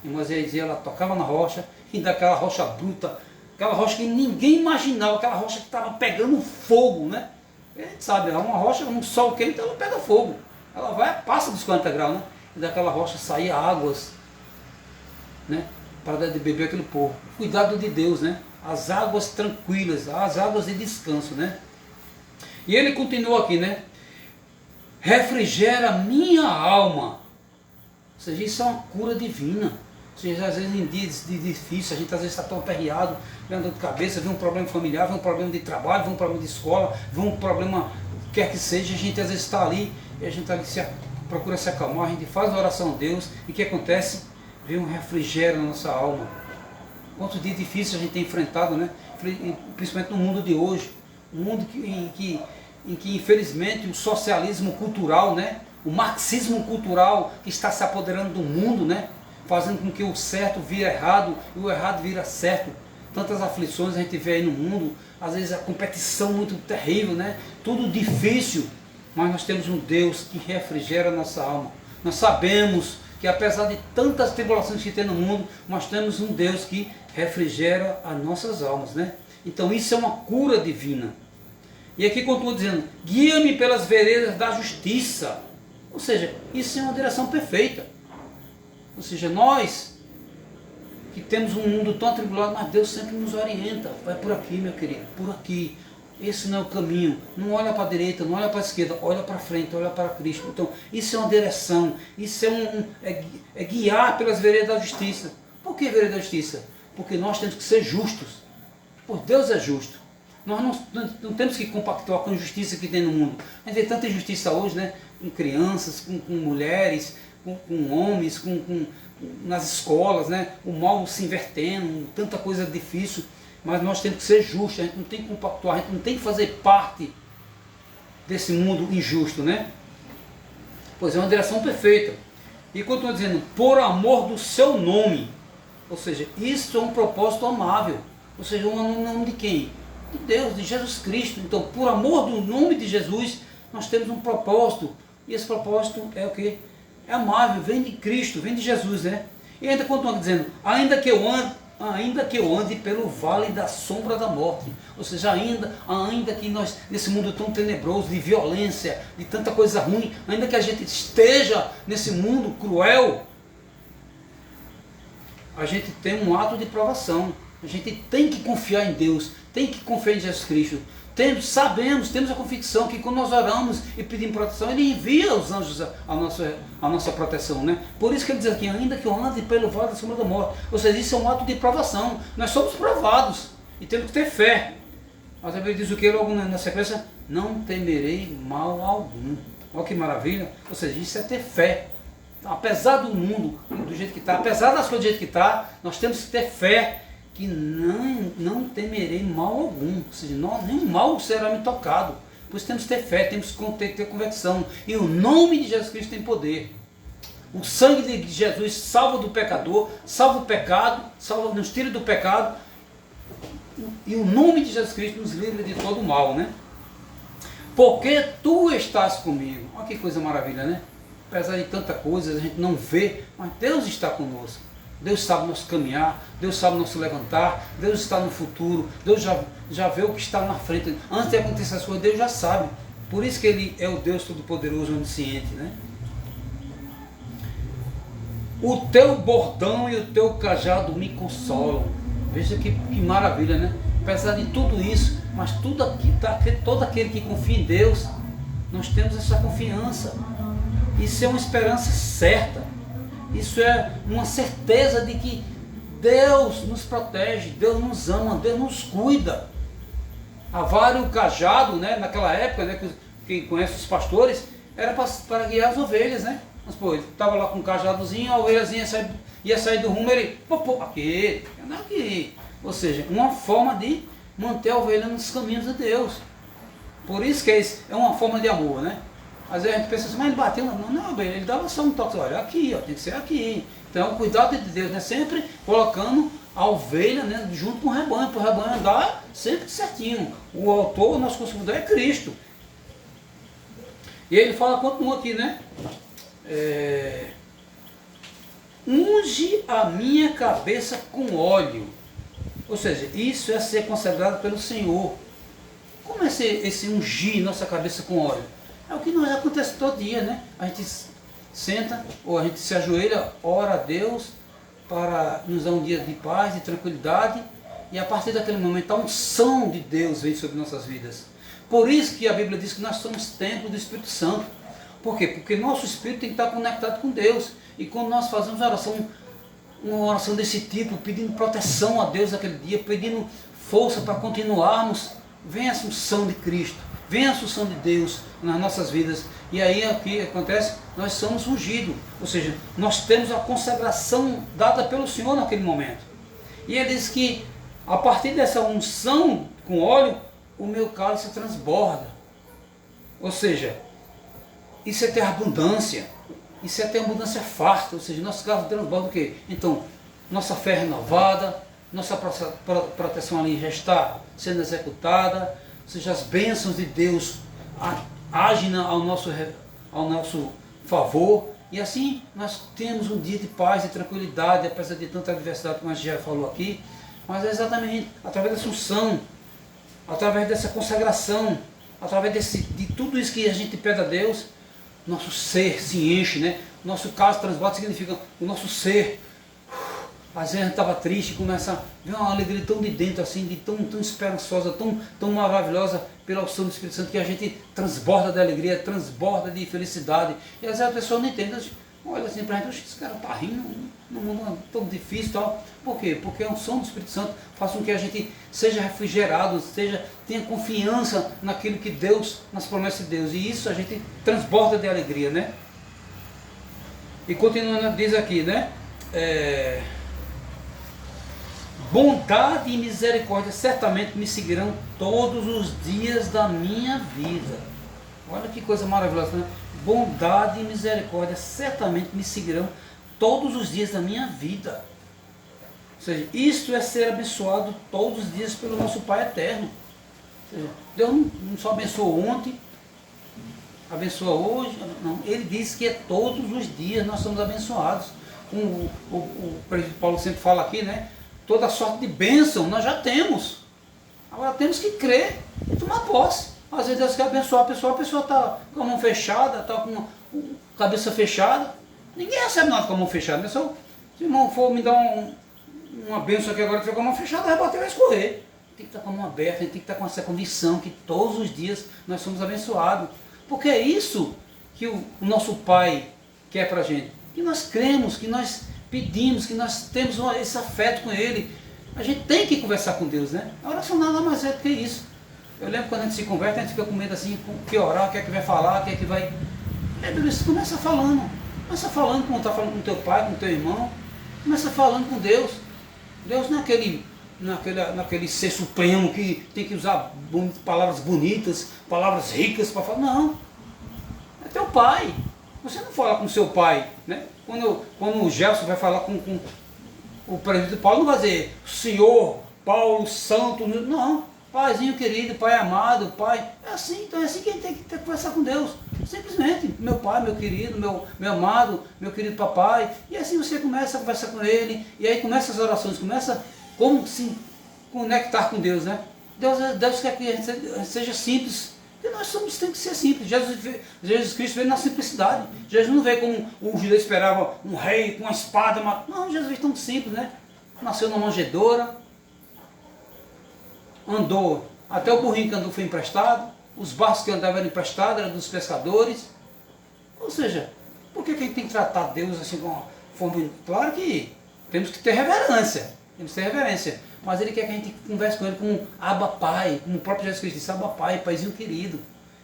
E Moisés dizia, ela tocava na rocha, e daquela rocha bruta, aquela rocha que ninguém imaginava, aquela rocha que estava pegando fogo, né? A gente sabe, uma rocha, um sol quente, ela pega fogo. Ela passa dos 40 graus, né? E daquela rocha saía águas, né? Para dar de beber aquele povo. Cuidado de Deus, né? As águas tranquilas, as águas de descanso, né? E ele continua aqui, né? Refrigera minha alma. Ou seja, isso é uma cura divina. Ou seja, às vezes em dias difíceis, a gente às vezes está tão aperreado, vem dor de cabeça, vem um problema familiar, vem um problema de trabalho, vem um problema de escola, vem um problema, quer que seja, a gente às vezes está ali, e a gente ali procura se acalmar, a gente faz uma oração a Deus, e o que acontece? Vem um refrigério na nossa alma. Quantos dias difíceis a gente tem enfrentado, né? Principalmente no mundo de hoje, um mundo em que infelizmente o socialismo cultural, né? O marxismo cultural que está se apoderando do mundo, né? Fazendo com que o certo vire errado e o errado vira certo. Tantas aflições a gente vê aí no mundo, às vezes a competição muito terrível, né? Tudo difícil, mas nós temos um Deus que refrigera a nossa alma. Nós sabemos que apesar de tantas tribulações que tem no mundo, nós temos um Deus que refrigera as nossas almas, né? Então isso é uma cura divina. E aqui continua dizendo, guia-me pelas veredas da justiça. Ou seja, isso é uma direção perfeita. Ou seja, nós que temos um mundo tão atribulado, mas Deus sempre nos orienta. Vai por aqui, meu querido, por aqui. Esse não é o caminho. Não olha para a direita, não olha para a esquerda, olha para frente, olha para Cristo. Então, isso é uma direção, isso é guiar pelas veredas da justiça. Por que vereda da justiça? Porque nós temos que ser justos. Pois Deus é justo. Nós não temos que compactuar com a injustiça que tem no mundo. A gente vê tanta injustiça hoje, né? Com crianças, com mulheres, com homens, nas escolas, né? O mal se invertendo, tanta coisa difícil. Mas nós temos que ser justos, a gente não tem que compactuar, a gente não tem que fazer parte desse mundo injusto, né? Pois é uma direção perfeita. E continua dizendo, por amor do seu nome. Ou seja, isso é um propósito amável. Ou seja, um nome de quem? De Deus, de Jesus Cristo. Então, por amor do nome de Jesus, nós temos um propósito. E esse propósito é o quê? É amável, vem de Cristo, vem de Jesus, né? E ainda continua dizendo, ainda que eu ainda que eu ande pelo vale da sombra da morte. Ou seja, ainda que nós, nesse mundo tão tenebroso, de violência, de tanta coisa ruim, ainda que a gente esteja nesse mundo cruel, a gente tem um ato de provação. A gente tem que confiar em Deus, tem que confiar em Jesus Cristo. Temos a convicção que quando nós oramos e pedimos proteção, Ele envia os anjos à nossa proteção, né? Por isso que Ele diz aqui, ainda que eu ande pelo vale da sombra da morte. Ou seja, isso é um ato de provação. Nós somos provados e temos que ter fé. Mas a Bíblia diz o que logo na sequência? Não temerei mal algum. Olha que maravilha. Ou seja, isso é ter fé. Apesar do mundo do jeito que está, apesar das coisas do jeito que está, nós temos que ter fé que não temerei mal algum, ou seja, nenhum mal será me tocado. Por isso temos que ter fé, temos que ter convicção. E o nome de Jesus Cristo tem poder. O sangue de Jesus salva do pecador, salva o pecado, nos tira do pecado. E o nome de Jesus Cristo nos livra de todo o mal, né? Porque tu estás comigo. Olha que coisa maravilha, né? Apesar de tanta coisa, a gente não vê, mas Deus está conosco. Deus sabe o nosso caminhar, Deus sabe o nosso levantar, Deus está no futuro, Deus já vê o que está na frente. Antes de acontecer as coisas, Deus já sabe. Por isso que Ele é o Deus Todo-Poderoso, onisciente, né? O teu bordão e o teu cajado me consolam. Veja que maravilha, né? Apesar de tudo isso, mas tudo aqui, todo aquele que confia em Deus, nós temos essa confiança. Isso é uma esperança certa. Isso é uma certeza de que Deus nos protege, Deus nos ama, Deus nos cuida. A vara e o cajado, né, naquela época, né, quem conhece os pastores, era para guiar as ovelhas, né? Mas pô, ele estava lá com um cajadozinho, a ovelhazinha ia sair do rumo, ele, aqui, anda aqui. Ou seja, uma forma de manter a ovelha nos caminhos de Deus. Por isso que é uma forma de amor, né? Às vezes a gente pensa assim, mas ele bateu, não, ele dava só um toque, olha, aqui, ó, tem que ser aqui. Então o cuidado de Deus, né? Sempre colocando a ovelha, né, junto com o rebanho, para o rebanho andar sempre certinho. O autor, o nosso consumidor é Cristo. E ele continua aqui, né? Unge a minha cabeça com óleo. Ou seja, isso é ser consagrado pelo Senhor. Como é esse ungir nossa cabeça com óleo? É o que nos acontece todo dia, né? A gente senta, ou a gente se ajoelha, ora a Deus para nos dar um dia de paz, de tranquilidade, e a partir daquele momento a unção de Deus vem sobre nossas vidas. Por isso que a Bíblia diz que nós somos templo do Espírito Santo. Por quê? Porque nosso espírito tem que estar conectado com Deus. E quando nós fazemos uma oração desse tipo, pedindo proteção a Deus naquele dia, pedindo força para continuarmos, vem a unção de Cristo, vem a unção de Deus nas nossas vidas. E aí o que acontece? Nós somos ungidos, ou seja, nós temos a consagração dada pelo Senhor naquele momento. E ele diz que a partir dessa unção com óleo, o meu cálice transborda. Ou seja, isso é ter abundância, isso é ter abundância farta, ou seja, nosso cálice transborda o quê? Então, nossa fé renovada, nossa proteção ali já está sendo executada, ou seja, as bênçãos de Deus agem ao nosso favor, e assim nós temos um dia de paz e tranquilidade, apesar de tanta adversidade como a gente já falou aqui, mas é exatamente através dessa unção, através dessa consagração, através de tudo isso que a gente pede a Deus, nosso ser se enche, né? Nosso cálice transborda significa o nosso ser. Às vezes a gente estava triste, começa a ver uma alegria tão de dentro, assim, de tão esperançosa, tão maravilhosa pela unção do Espírito Santo, que a gente transborda de alegria, transborda de felicidade. E às vezes a pessoa não entende, olha assim para a gente, esse cara está rindo, num mundo tão difícil e tal. Por quê? Porque a unção do Espírito Santo faz com que a gente seja refrigerado, tenha confiança naquilo que Deus, nas promessas de Deus. E isso a gente transborda de alegria, né? E continuando, diz aqui, né? Bondade e misericórdia certamente me seguirão todos os dias da minha vida. Olha que coisa maravilhosa, né? Bondade e misericórdia certamente me seguirão todos os dias da minha vida. Ou seja, isto é ser abençoado todos os dias pelo nosso Pai eterno. Ou seja, Deus não só abençoou ontem, abençoa hoje, não. Ele diz que é todos os dias nós somos abençoados. O presidente Paulo sempre fala aqui, né? toda sorte de bênção, nós já temos. Agora temos que crer e tomar posse. Às vezes Deus quer abençoar a pessoa está com a mão fechada, está com a cabeça fechada. Ninguém recebe nada com a mão fechada. Se o irmão for me dar uma bênção aqui agora, tiver com a mão fechada, vai bater e vai escorrer. Tem que estar com a mão aberta, a gente tem que estar com essa convicção que todos os dias nós somos abençoados. Porque é isso que o nosso Pai quer para a gente. Que nós cremos, que nós pedimos, que nós temos esse afeto com Ele. A gente tem que conversar com Deus, né? A oração nada mais é do que isso. Eu lembro quando a gente se converte, a gente fica com medo assim, o que orar, o que é que vai falar, o que é que vai... Você começa falando como está falando com o teu pai, com o teu irmão. Começa falando com Deus. Deus não é naquele ser supremo que tem que usar palavras bonitas, palavras ricas para falar. Não. É teu pai. Você não fala com seu pai, né? Quando o Gelson vai falar com o presbítero Paulo, não vai dizer Senhor, Paulo, Santo, não. Paizinho querido, pai amado, pai. É assim, então é assim que a gente tem que conversar com Deus. Simplesmente, meu pai, meu querido, meu amado, meu querido papai. E assim você começa a conversar com ele, e aí começa as orações, começa como se conectar com Deus, né? Deus quer que a gente seja simples. Porque nós tem que ser simples. Jesus Cristo veio na simplicidade. Jesus não veio como o judeu esperava, um rei com uma espada. Não, Jesus veio tão simples, né? Nasceu numa manjedoura, andou, até o burrinho que andou foi emprestado, os barcos que andavam eram emprestados, eram dos pescadores. Ou seja, por que a gente tem que tratar Deus assim com uma forma... Claro que temos que ter reverência, mas Ele quer que a gente converse com Ele como Abba Pai, como o próprio Jesus Cristo disse, Abba Pai, Paizinho querido.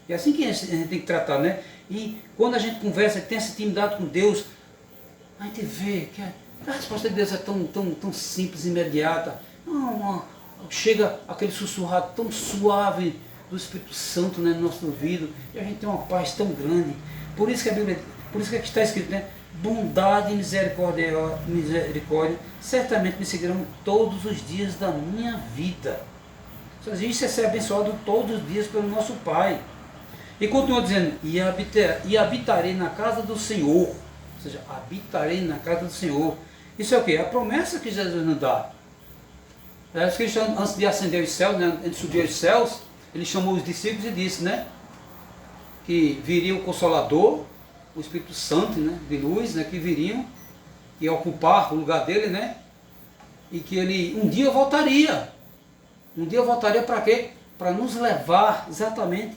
É assim que a gente tem que tratar, né? E quando a gente conversa, tem essa intimidade com Deus, a gente vê que a resposta de Deus é tão simples, imediata. Chega aquele sussurrado tão suave do Espírito Santo, né, no nosso ouvido, e a gente tem uma paz tão grande. Por isso que a Bíblia, por isso que está escrito, né? Bondade e misericórdia certamente me seguirão todos os dias da minha vida. Ou seja, isso é ser abençoado todos os dias pelo nosso Pai. E continua dizendo, e habitarei na casa do Senhor. Ou seja, habitarei na casa do Senhor. Isso é o quê? A promessa que Jesus nos dá. Jesus Cristo, antes de ascender os céus, né, antes de subir aos céus, Ele chamou os discípulos e disse, né, que viria o Consolador, o Espírito Santo, né, de luz, né, que viriam e ocupar o lugar dele, né, e que Ele um dia voltaria. Um dia voltaria para quê? Para nos levar exatamente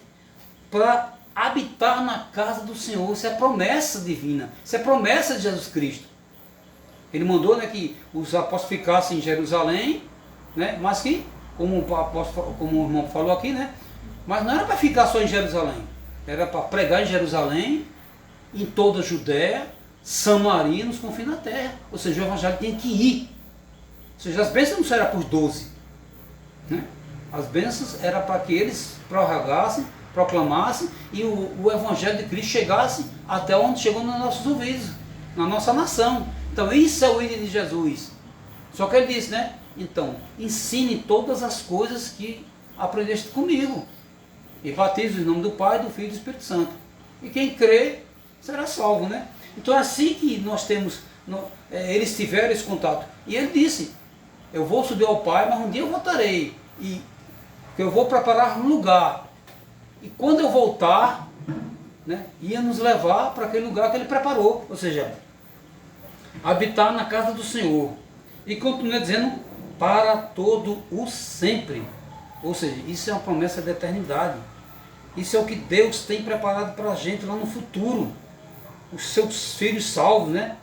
para habitar na casa do Senhor. Isso é promessa divina, isso é promessa de Jesus Cristo. Ele mandou, né, que os apóstolos ficassem em Jerusalém, né, mas que, como o irmão falou aqui, né, mas não era para ficar só em Jerusalém, era para pregar em Jerusalém, em toda a Judéia, Samaria, nos confins da terra. Ou seja, o evangelho tinha que ir. Ou seja, as bênçãos não eram para os 12, né? As bênçãos eram para que eles prorrogassem, proclamassem e o evangelho de Cristo chegasse até onde chegou nos nossos ouvidos, na nossa nação. Então isso é o ídolo de Jesus. Só que ele disse, né? Então, ensine todas as coisas que aprendeste comigo. E batize em nome do Pai, do Filho e do Espírito Santo. E quem crê será salvo, né? Então é assim que nós temos, eles tiveram esse contato. E ele disse, eu vou subir ao Pai, mas um dia eu voltarei. E eu vou preparar um lugar. E quando eu voltar, né, ia nos levar para aquele lugar que ele preparou. Ou seja, habitar na casa do Senhor. E continua dizendo, para todo o sempre. Ou seja, isso é uma promessa da eternidade. Isso é o que Deus tem preparado para a gente lá no futuro. Os seus filhos salvos, né?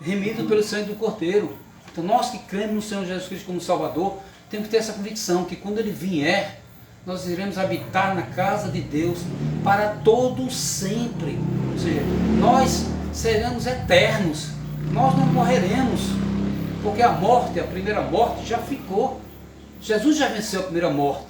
Remidos pelo sangue do Cordeiro. Então nós que cremos no Senhor Jesus Cristo como Salvador, temos que ter essa convicção que quando Ele vier, nós iremos habitar na casa de Deus para todo sempre. Ou seja, nós seremos eternos. Nós não morreremos. Porque a morte, a primeira morte, já ficou. Jesus já venceu a primeira morte.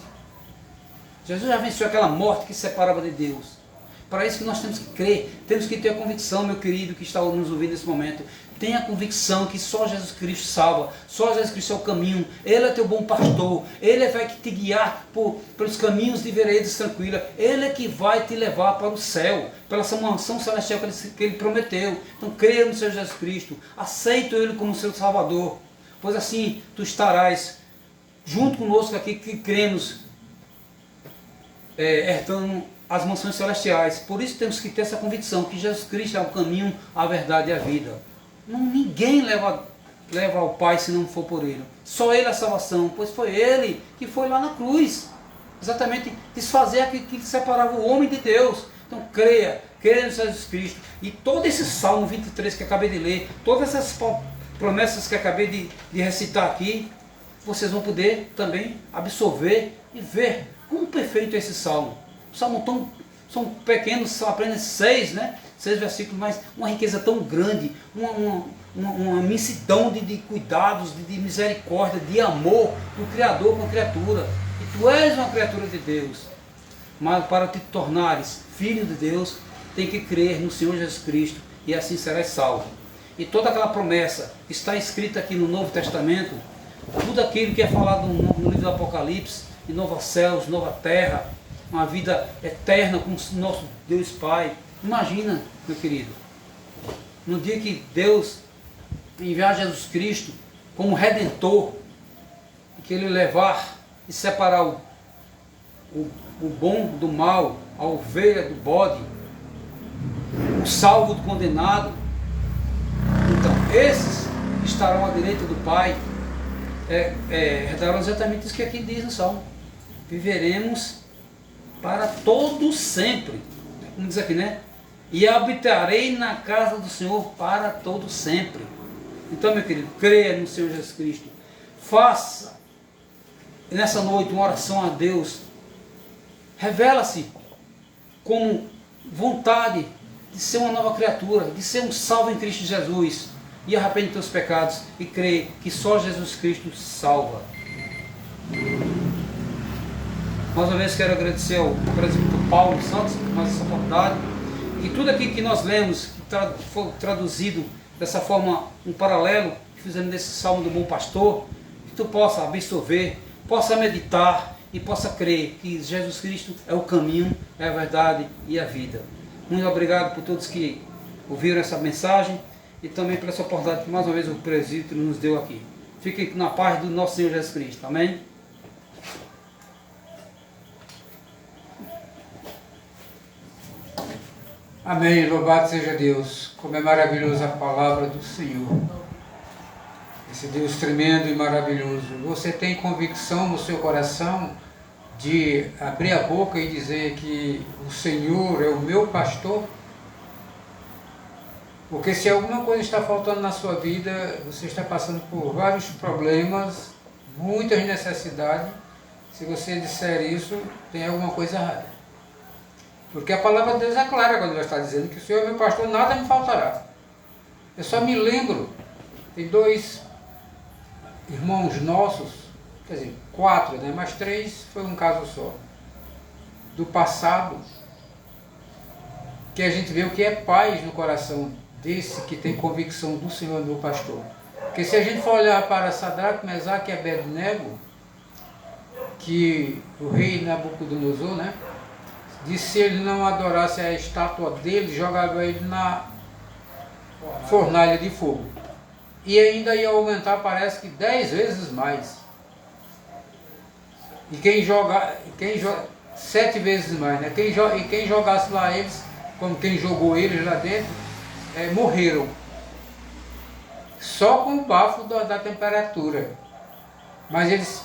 Jesus já venceu aquela morte que separava de Deus. Para isso que nós temos que crer, temos que ter a convicção, meu querido, que está nos ouvindo nesse momento. Tenha a convicção que só Jesus Cristo salva, só Jesus Cristo é o caminho. Ele é teu bom pastor, Ele vai te guiar pelos caminhos de veredas tranquilas. Ele é que vai te levar para o céu, pela essa mansão celestial que Ele prometeu. Então creia no Senhor Jesus Cristo, aceita Ele como seu Salvador. pois assim tu estarás junto conosco aqui que cremos, herdando as mansões celestiais. Por isso temos que ter essa convicção que Jesus Cristo é o caminho, a verdade e a vida. Ninguém leva ao Pai se não for por Ele. Só Ele é a salvação, pois foi Ele que foi lá na cruz, exatamente desfazer aquilo que separava o homem de Deus. Então creia em Jesus Cristo. E todo esse Salmo 23 que acabei de ler, todas essas promessas que acabei de recitar aqui, vocês vão poder também absorver e ver quão perfeito é esse Salmo. O Salmo são pequenos, são apenas 6, né? 6 versículos, mas uma riqueza tão grande, uma imensidão de cuidados, de misericórdia, de amor do Criador com a criatura. E tu és uma criatura de Deus, mas para te tornares filho de Deus, tem que crer no Senhor Jesus Cristo, e assim serás salvo. E toda aquela promessa que está escrita aqui no Novo Testamento, tudo aquilo que é falado no livro do Apocalipse, de novos céus, nova terra, uma vida eterna com o nosso Deus Pai. Imagina, meu querido, no dia que Deus enviar Jesus Cristo como Redentor, que Ele levar e separar o bom do mal, a ovelha do bode, o salvo do condenado. Então, esses estarão à direita do Pai, herdarão exatamente isso que aqui diz no Salmo. Viveremos para todo sempre. Como diz aqui, né? E habitarei na casa do Senhor para todo sempre. Então, meu querido, creia no Senhor Jesus Cristo. Faça nessa noite uma oração a Deus. Revela-se como vontade de ser uma nova criatura, de ser um salvo em Cristo Jesus. E arrepende teus pecados e crê que só Jesus Cristo salva. Mais uma vez quero agradecer ao presbítero Paulo Santos por mais essa oportunidade. E tudo aqui que nós lemos, que foi traduzido dessa forma, um paralelo que fizemos desse Salmo do Bom Pastor, que tu possa absorver, possa meditar e possa crer que Jesus Cristo é o caminho, é a verdade e a vida. Muito obrigado por todos que ouviram essa mensagem e também pela essa oportunidade que mais uma vez o presbítero nos deu aqui. Fiquem na paz do nosso Senhor Jesus Cristo. Amém? Amém, louvado seja Deus, como é maravilhosa a palavra do Senhor, esse Deus tremendo e maravilhoso. Você tem convicção no seu coração de abrir a boca e dizer que o Senhor é o meu pastor? Porque se alguma coisa está faltando na sua vida, você está passando por vários problemas, muitas necessidades, se você disser isso, tem alguma coisa errada. Porque a palavra de Deus é clara quando ela está dizendo que o Senhor é meu pastor, nada me faltará. Eu só me lembro, tem 2 irmãos nossos, quer dizer, 4, né? Mas 3 foi um caso só, do passado, que a gente vê o que é paz no coração desse que tem convicção do Senhor meu pastor. Porque se a gente for olhar para Sadraque, Mesaque e Abednego, que o rei Nabucodonosor, né, disse se ele não adorasse a estátua dele, jogava ele na fornalha de fogo. E ainda ia aumentar, parece que 10 vezes mais. E quem joga 7 vezes mais, né? E quem jogasse lá eles, como quem jogou eles lá dentro, morreram. Só com o bafo da temperatura. Mas eles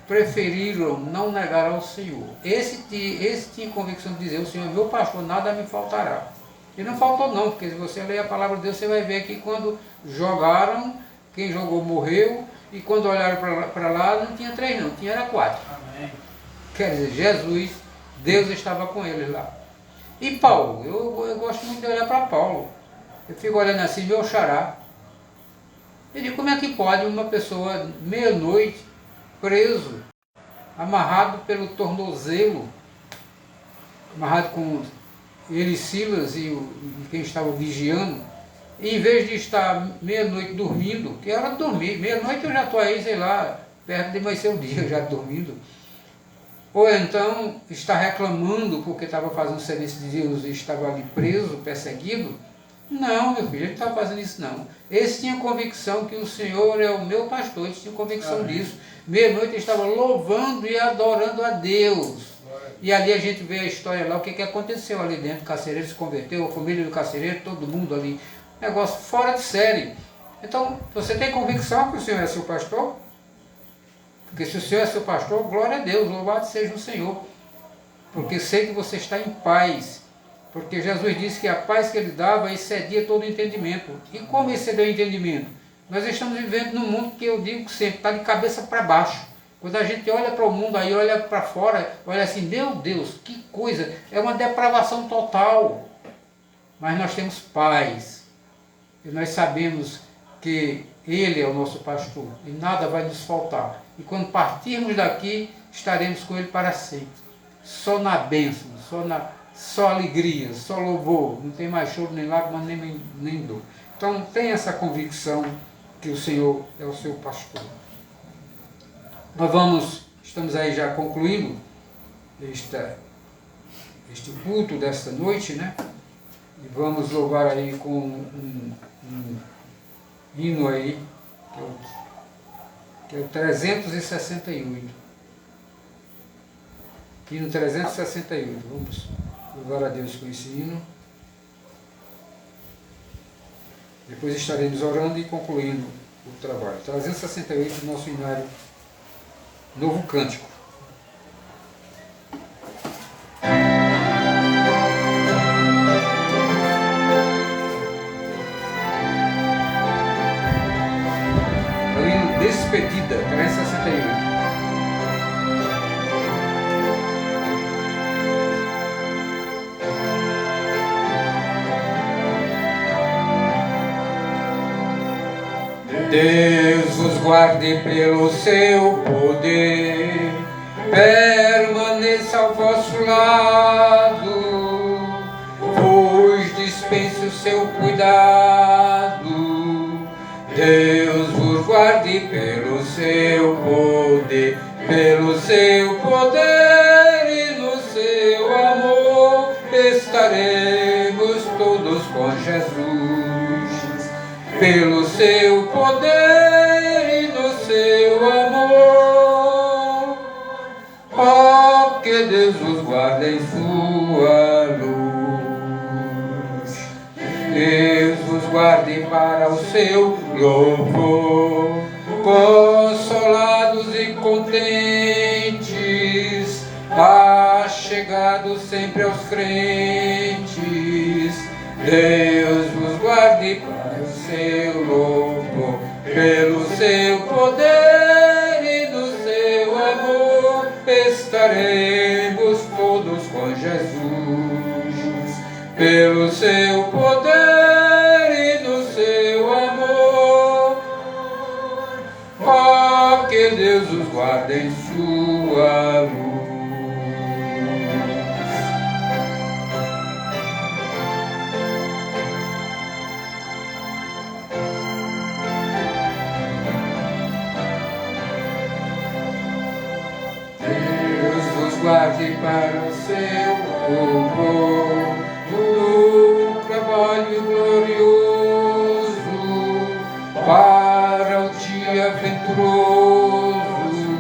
preferiram não negar ao Senhor. Esse tinha convicção de dizer: o Senhor é meu pastor, nada me faltará. E não faltou não, porque se você ler a palavra de Deus, você vai ver que quando jogaram, quem jogou morreu, e quando olharam para lá, não tinha 3 não, tinha 4. Amém. Quer dizer, Jesus, Deus estava com eles lá. E Paulo, eu gosto muito de olhar para Paulo. Eu fico olhando assim, meu xará. Eu digo, como é que pode uma pessoa, meia-noite, preso, amarrado pelo tornozelo, amarrado com ele, Silas e quem estava vigiando, e em vez de estar meia-noite dormindo, que era dormir, meia-noite eu já estou aí, sei lá, perto de amanhecer o dia, já dormindo, ou então está reclamando porque estava fazendo serviço de Deus e estava ali preso, perseguido, Não, meu filho, ele não estava fazendo isso não. Eles tinham convicção que o Senhor é o meu pastor, eles tinham convicção disso. Meia-noite eles estavam louvando e adorando a Deus. E ali a gente vê a história lá, o que aconteceu ali dentro. O carcereiro se converteu, a família do carcereiro, todo mundo ali. Negócio fora de série. Então, você tem convicção que o Senhor é seu pastor? Porque se o Senhor é seu pastor, glória a Deus, louvado seja o Senhor. Porque sei que você está em paz. Porque Jesus disse que a paz que Ele dava excedia todo o entendimento. E como excedeu o entendimento? Nós estamos vivendo num mundo que eu digo sempre, está de cabeça para baixo. Quando a gente olha para o mundo, aí olha para fora, olha assim, meu Deus, que coisa, é uma depravação total. Mas nós temos paz. E nós sabemos que Ele é o nosso pastor e nada vai nos faltar. E quando partirmos daqui, estaremos com Ele para sempre. Só na bênção, só alegria, só louvor. Não tem mais choro, nem lágrimas, nem dor. Então tenha essa convicção que o Senhor é o seu pastor. Nós estamos aí já concluindo este culto desta noite, né? E vamos louvar aí com um hino aí, que é o 368. Hino 368. Vamos louvar a Deus com esse hino. Depois estaremos orando e concluindo o trabalho. 368, nosso hinário Novo Cântico. É o hino Despedida, 368. Deus vos guarde pelo seu poder, permaneça ao vosso lado, vos dispense o seu cuidado. Deus vos guarde pelo seu poder, e no seu amor estaremos todos com Jesus. Pelo seu poder e no seu amor, ó, que Deus vos guarde em sua luz. Deus vos guarde para o seu louvor, consolados e contentes, achegados sempre aos crentes. Deus vos guarde para o seu louvor, pelo seu poder e no seu amor, estaremos todos com Jesus. Pelo seu poder e no seu amor, ó, que Deus os guarde em sua luz. Guarde para o seu louvor, no trabalho glorioso, para o dia venturoso.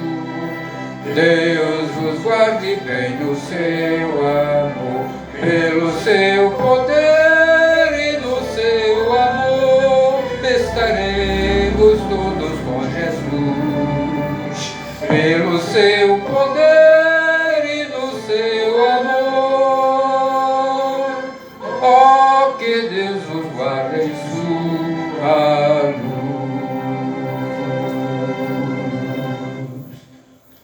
Deus vos guarde bem no seu amor, pelo seu poder e no seu amor, estaremos todos com Jesus. Pelo seu poder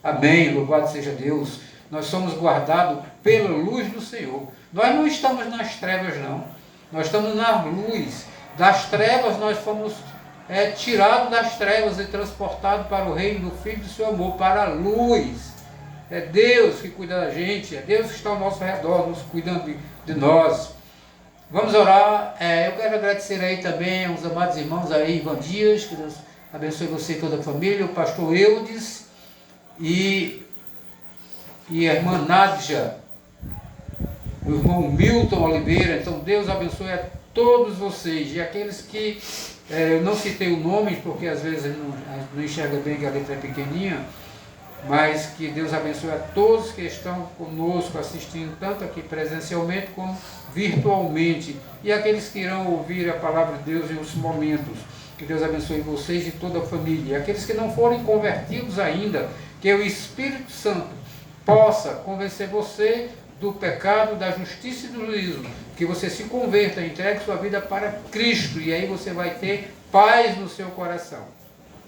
Amém, louvado seja Deus. Nós somos guardados pela luz do Senhor. Nós não estamos nas trevas, não. Nós estamos na luz. Das trevas nós fomos tirados das trevas e transportados para o reino do Filho do seu amor, para a luz. É Deus que cuida da gente, é Deus que está ao nosso redor, nos cuidando de nós. Vamos orar. Eu quero agradecer aí também aos amados irmãos aí, Ivan Dias, que Deus abençoe você e toda a família, o pastor Eudes e a irmã Nádia, o irmão Milton Oliveira. Então Deus abençoe a todos vocês, e aqueles que eu não citei o nome, porque às vezes não enxerga bem que a letra é pequenininha, mas que Deus abençoe a todos que estão conosco assistindo, tanto aqui presencialmente como virtualmente, e aqueles que irão ouvir a palavra de Deus em outros momentos. Que Deus abençoe vocês e toda a família. E aqueles que não forem convertidos ainda, que o Espírito Santo possa convencer você do pecado, da justiça e do juízo, que você se converta, entregue sua vida para Cristo, e aí você vai ter paz no seu coração,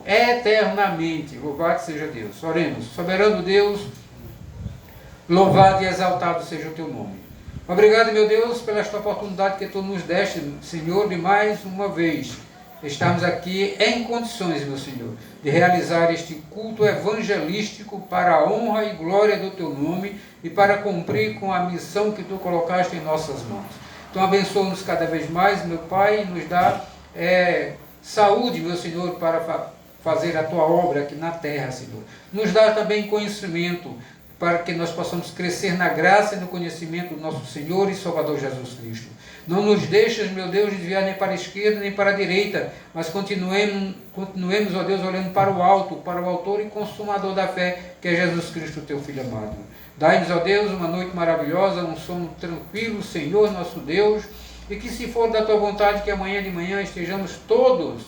eternamente. Louvado seja Deus. Oremos. Soberano Deus, louvado e exaltado seja o teu nome. Obrigado, meu Deus, pela esta oportunidade que tu nos deste, Senhor, de mais uma vez estarmos aqui em condições, meu Senhor, de realizar este culto evangelístico para a honra e glória do teu nome e para cumprir com a missão que tu colocaste em nossas mãos. Então abençoa-nos cada vez mais, meu Pai, e nos dá saúde, meu Senhor, para fazer a tua obra aqui na terra, Senhor. Nos dá também conhecimento para que nós possamos crescer na graça e no conhecimento do nosso Senhor e Salvador Jesus Cristo. Não nos deixes, meu Deus, desviar nem para a esquerda nem para a direita, mas continuemos, ó Deus, olhando para o alto, para o autor e consumador da fé, que é Jesus Cristo, teu Filho amado. Dai-nos, ó Deus, uma noite maravilhosa, um sono tranquilo, Senhor, nosso Deus, e que, se for da tua vontade, que amanhã de manhã estejamos todos,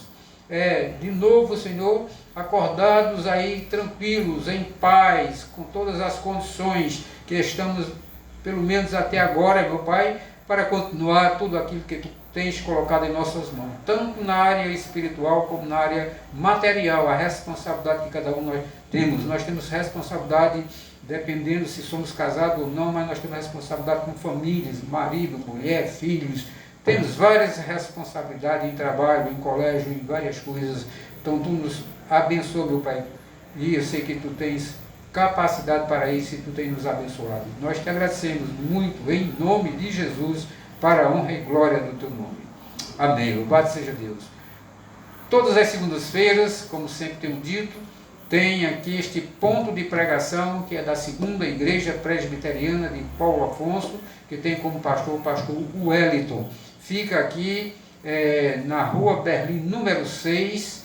de novo, Senhor, acordados aí, tranquilos, em paz, com todas as condições que estamos, pelo menos até agora, meu Pai, para continuar tudo aquilo que tu tens colocado em nossas mãos, tanto na área espiritual como na área material, a responsabilidade que cada um nós temos. Nós temos responsabilidade, dependendo se somos casados ou não, mas nós temos responsabilidade com famílias, marido, mulher, filhos. Temos várias responsabilidades em trabalho, em colégio, em várias coisas. Então tu nos abençoa, meu Pai, e eu sei que tu tens capacidade para isso e tu tens nos abençoado. Nós te agradecemos muito, em nome de Jesus, para a honra e glória do teu nome. Amém. Louvado seja Deus. Todas as segundas-feiras, como sempre tenho dito, tem aqui este ponto de pregação, que é da segunda Igreja Presbiteriana de Paulo Afonso, que tem como pastor o pastor Wellington. Fica aqui na rua Berlim, número 6,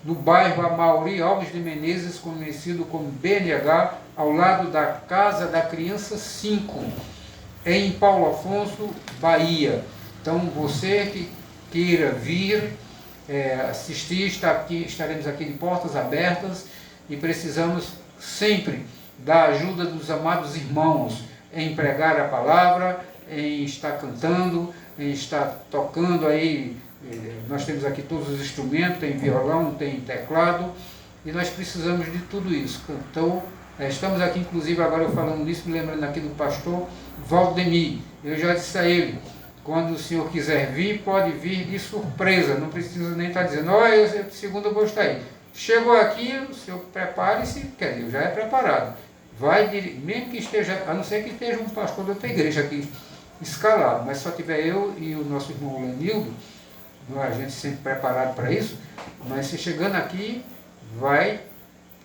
no bairro Amaury Alves de Menezes, conhecido como BNH, ao lado da Casa da Criança 5, em Paulo Afonso, Bahia. Então, você que queira vir assistir, estaremos aqui de portas abertas e precisamos sempre da ajuda dos amados irmãos em pregar a palavra, em estar cantando, em estar tocando aí. Nós temos aqui todos os instrumentos, tem violão, tem teclado, e nós precisamos de tudo isso. Então, estamos aqui, inclusive, agora eu falando nisso, me lembrando aqui do pastor Valdemir. Eu já disse a ele, quando o senhor quiser vir, pode vir de surpresa, não precisa nem estar dizendo, eu segunda eu vou estar aí. Chegou aqui, o senhor prepare-se, quer dizer, já é preparado. Vai, mesmo que esteja, a não ser que esteja um pastor da outra igreja aqui escalado, mas só tiver eu e o nosso irmão Lenildo, a gente sempre preparado para isso, mas se chegando aqui, vai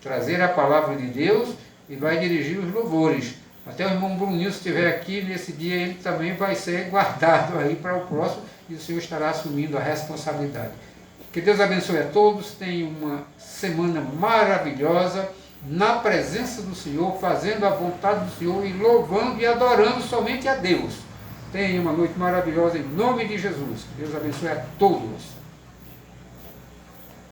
trazer a palavra de Deus e vai dirigir os louvores. Até o irmão Bruninho, se estiver aqui nesse dia, ele também vai ser guardado aí para o próximo, e o Senhor estará assumindo a responsabilidade. Que Deus abençoe a todos, tenham uma semana maravilhosa, na presença do Senhor, fazendo a vontade do Senhor e louvando e adorando somente a Deus. Tenha uma noite maravilhosa em nome de Jesus. Que Deus abençoe a todos.